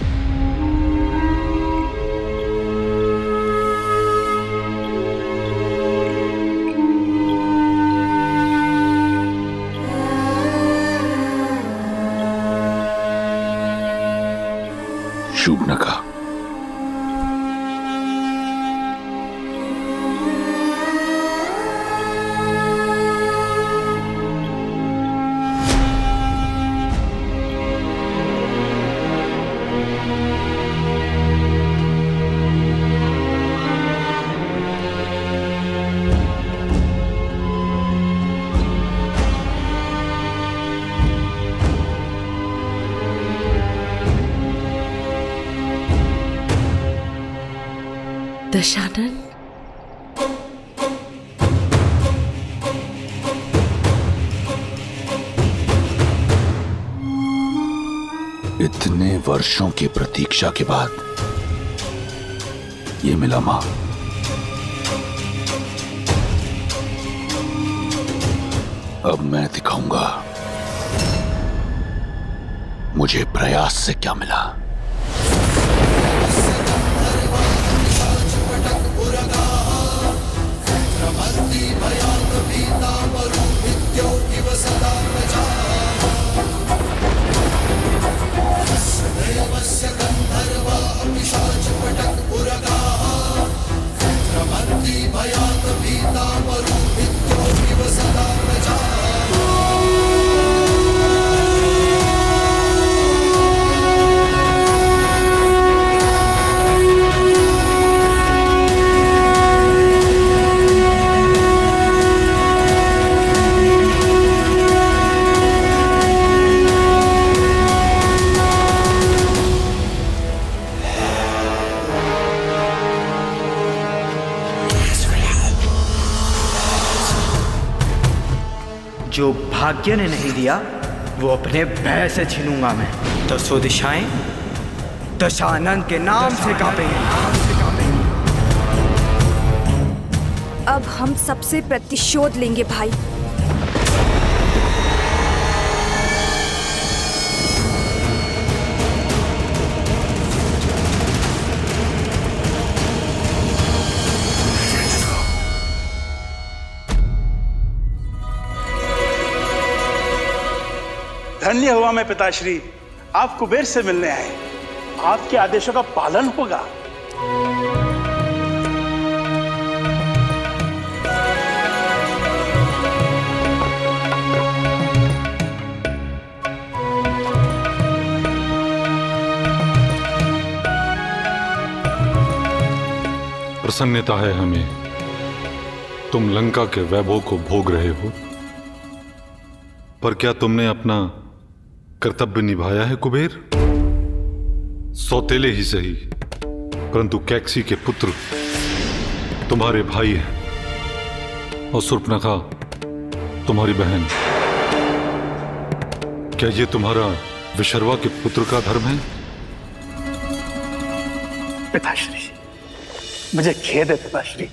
शूर्पणखा, दशानन, इतने वर्षों की प्रतीक्षा के बाद ये मिला मां। अब मैं दिखाऊंगा मुझे प्रयास से क्या मिला। जो भाग्य ने नहीं दिया वो अपने भय से छीनूंगा मैं। दसों दिशाएं दशानन के नाम से कांपेंगी। अब हम सबसे प्रतिशोध लेंगे भाई। धन्य हुआ मैं पिताश्री, आप कुबेर से मिलने आए। आपके आदेशों का पालन होगा। प्रसन्नता है हमें, तुम लंका के वैभव को भोग रहे हो, पर क्या तुमने अपना कर्तव्य निभाया है कुबेर? सौतेले ही सही, परंतु कैकसी के पुत्र तुम्हारे भाई हैं, और शूर्पणखा तुम्हारी बहन, क्या ये तुम्हारा विशर्वा के पुत्र का धर्म है? पिताश्री, मुझे खेद है पिताश्री,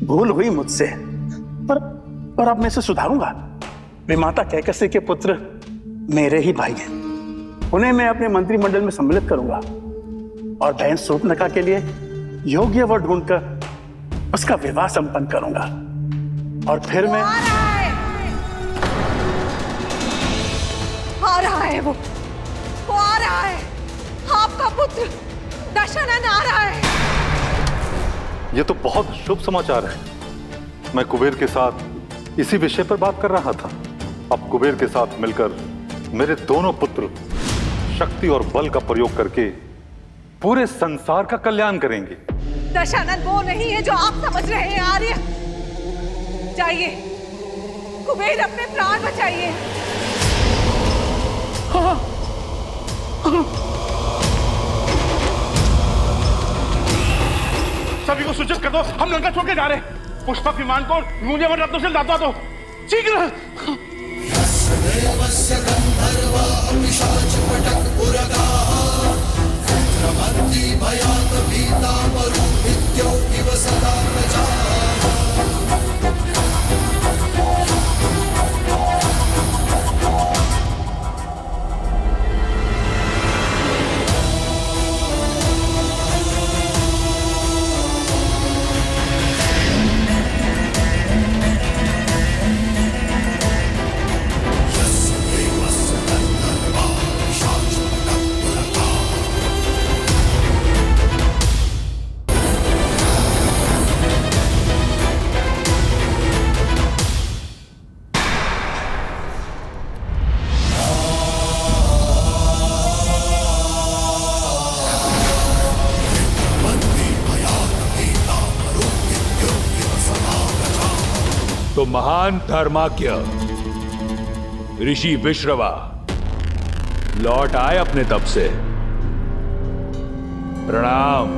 भूल हुई मुझसे, पर अब मैं इसे सुधारूंगा। वे माता कैकसी के पुत्र मेरे ही भाई हैं, उन्हें मैं अपने मंत्रिमंडल में सम्मिलित करूंगा और बहन शूर्पणखा के लिए योग्य वर ढूंढकर उसका विवाह संपन्न करूंगा। और फिर मैं आ रहा है, वो आ रहा है, आपका पुत्र दशानन आ रहा है। ये तो बहुत शुभ समाचार है। मैं कुबेर के साथ इसी विषय पर बात कर रहा था। अब कुबेर के साथ मिलकर मेरे दोनों पुत्र शक्ति और बल का प्रयोग करके पूरे संसार का कल्याण करेंगे। दशानन वो नहीं है जो आप समझ रहे हैं आर्य। जाइए, कुबेर अपने प्राण बचाइए। सभी को सूचित कर दो, हम लंका छोड़ के जा रहे हैं। पुष्पक विमान को मूल्यवान रत्नों से लादवा दो, शीघ्र। तो महान धर्माज्ञ ऋषि विश्रवा लौट आए अपने तप से। प्रणाम।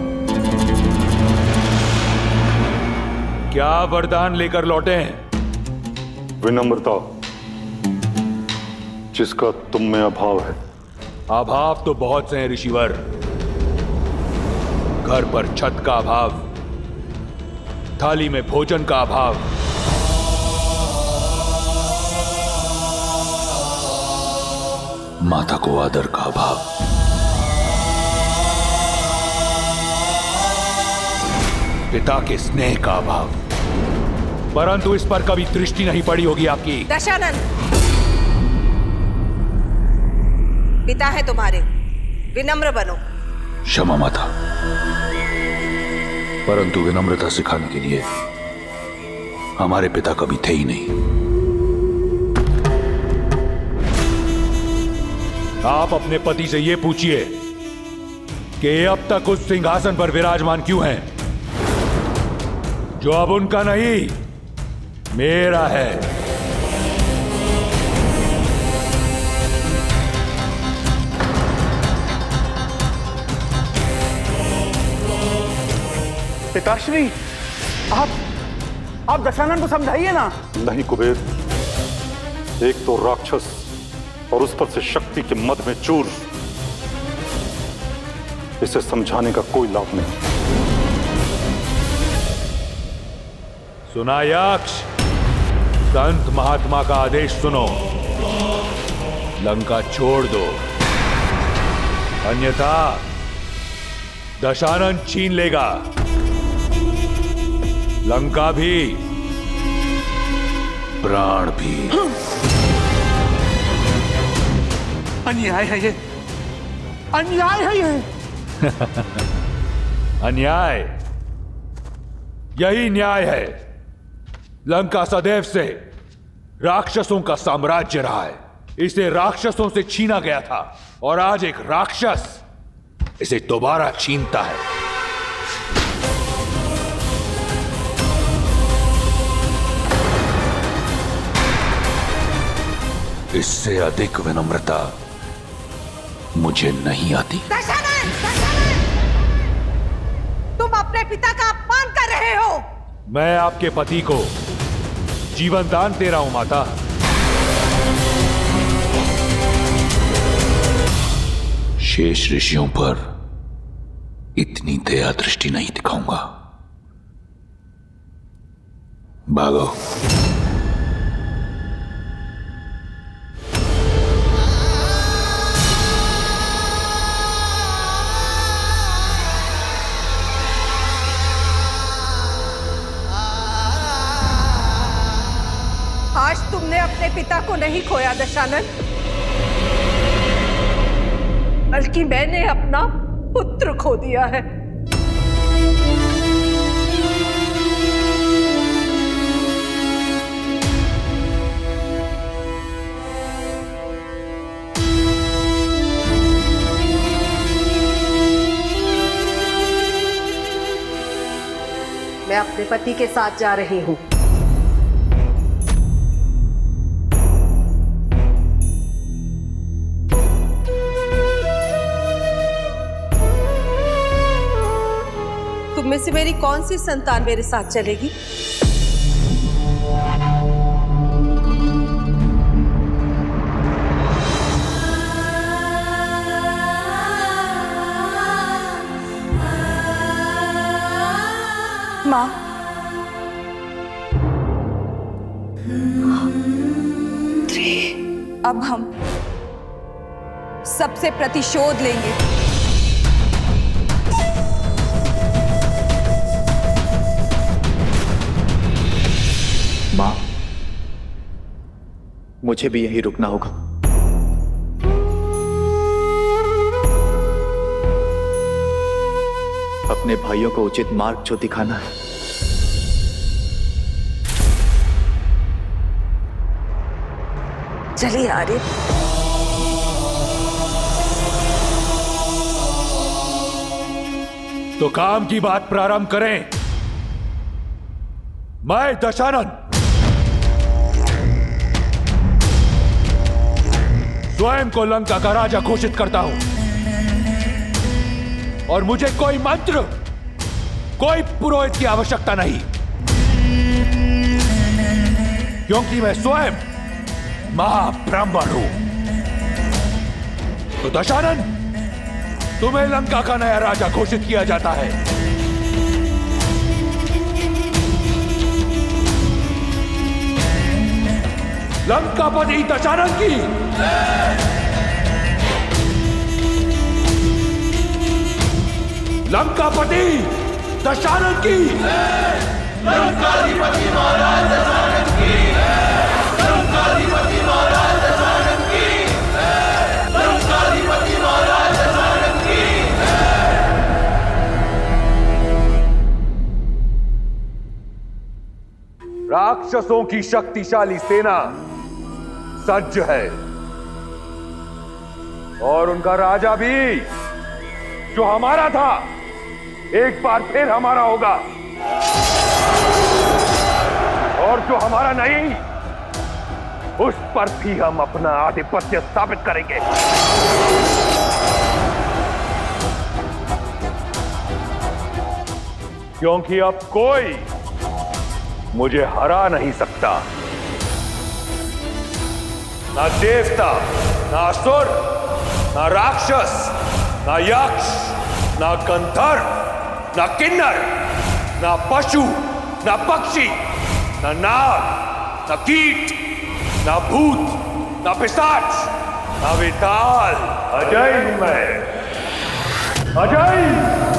क्या वरदान लेकर लौटे हैं? विनम्रता, जिसका तुम में अभाव है। अभाव तो बहुत से हैं ऋषिवर। घर पर छत का अभाव, थाली में भोजन का अभाव, माता को आदर का अभाव, पिता के स्नेह का अभाव, परंतु इस पर कभी दृष्टि नहीं पड़ी होगी आपकी। दशानन, पिता है तुम्हारे, विनम्र बनो। क्षमा माता, परंतु विनम्रता सिखाने के लिए हमारे पिता कभी थे ही नहीं। आप अपने पति से यह पूछिए कि अब तक उस सिंहासन पर विराजमान क्यों हैं, जो अब उनका नहीं मेरा है। पिताश्री, आप दशानन को समझाइए ना। नहीं कुबेर, एक तो राक्षस और उस पर से शक्ति के मद में चूर, इसे समझाने का कोई लाभ नहीं। सुना यक्ष, संत महात्मा का आदेश सुनो, लंका छोड़ दो, अन्यथा दशानन छीन लेगा, लंका भी, प्राण भी। अन्याय है ये, अन्याय है ये। अन्याय, यही न्याय है। लंका सदैव से राक्षसों का साम्राज्य रहा है। इसे राक्षसों से छीना गया था और आज एक राक्षस इसे दोबारा छीनता है। इससे अधिक विनम्रता मुझे नहीं आती। दशानन, तुम अपने पिता का अपमान कर रहे हो। मैं आपके पति को जीवन दान दे रहा हूं माता। शेष ऋषियों पर इतनी दया दृष्टि नहीं दिखाऊंगा। भागो। आज तुमने अपने पिता को नहीं खोया दशानन, बल्कि मैंने अपना पुत्र खो दिया है। मैं अपने पति के साथ जा रही हूं। तुम में से मेरी कौन सी संतान मेरे साथ चलेगी? माँ, अब हम सबसे प्रतिशोध लेंगे। माँ, मुझे भी यहीं रुकना होगा। अपने भाइयों को उचित मार्ग जो दिखाना है। चलिए आर्य। तो काम की बात प्रारंभ करें। मैं दशानन स्वयं को लंका का राजा घोषित करता हूं, और मुझे कोई मंत्र, कोई पुरोहित की आवश्यकता नहीं, क्योंकि मैं स्वयं महाब्राह्मण हूं। तो दशानन, तुम्हें लंका का नया राजा घोषित किया जाता है। लंकापति दशानन की लंकापति दशानन की लंकाधिपति महाराज दशानन की लंकाधिपति महाराज दशानन की लंकाधिपति महाराज दशानन की। राक्षसों की शक्तिशाली सेना सज्ज है, और उनका राजा भी जो हमारा था एक बार फिर हमारा होगा, और जो हमारा नहीं उस पर भी हम अपना आधिपत्य स्थापित करेंगे। क्योंकि अब कोई मुझे हरा नहीं सकता। ना देवता, ना असुर, ना राक्षस, ना यक्ष, ना गंधर्व, ना किन्नर, ना पशु, ना पक्षी, ना नाग, ना कीट, ना भूत, ना पिशाच, ना विताल। अजय हूं मैं, अजय।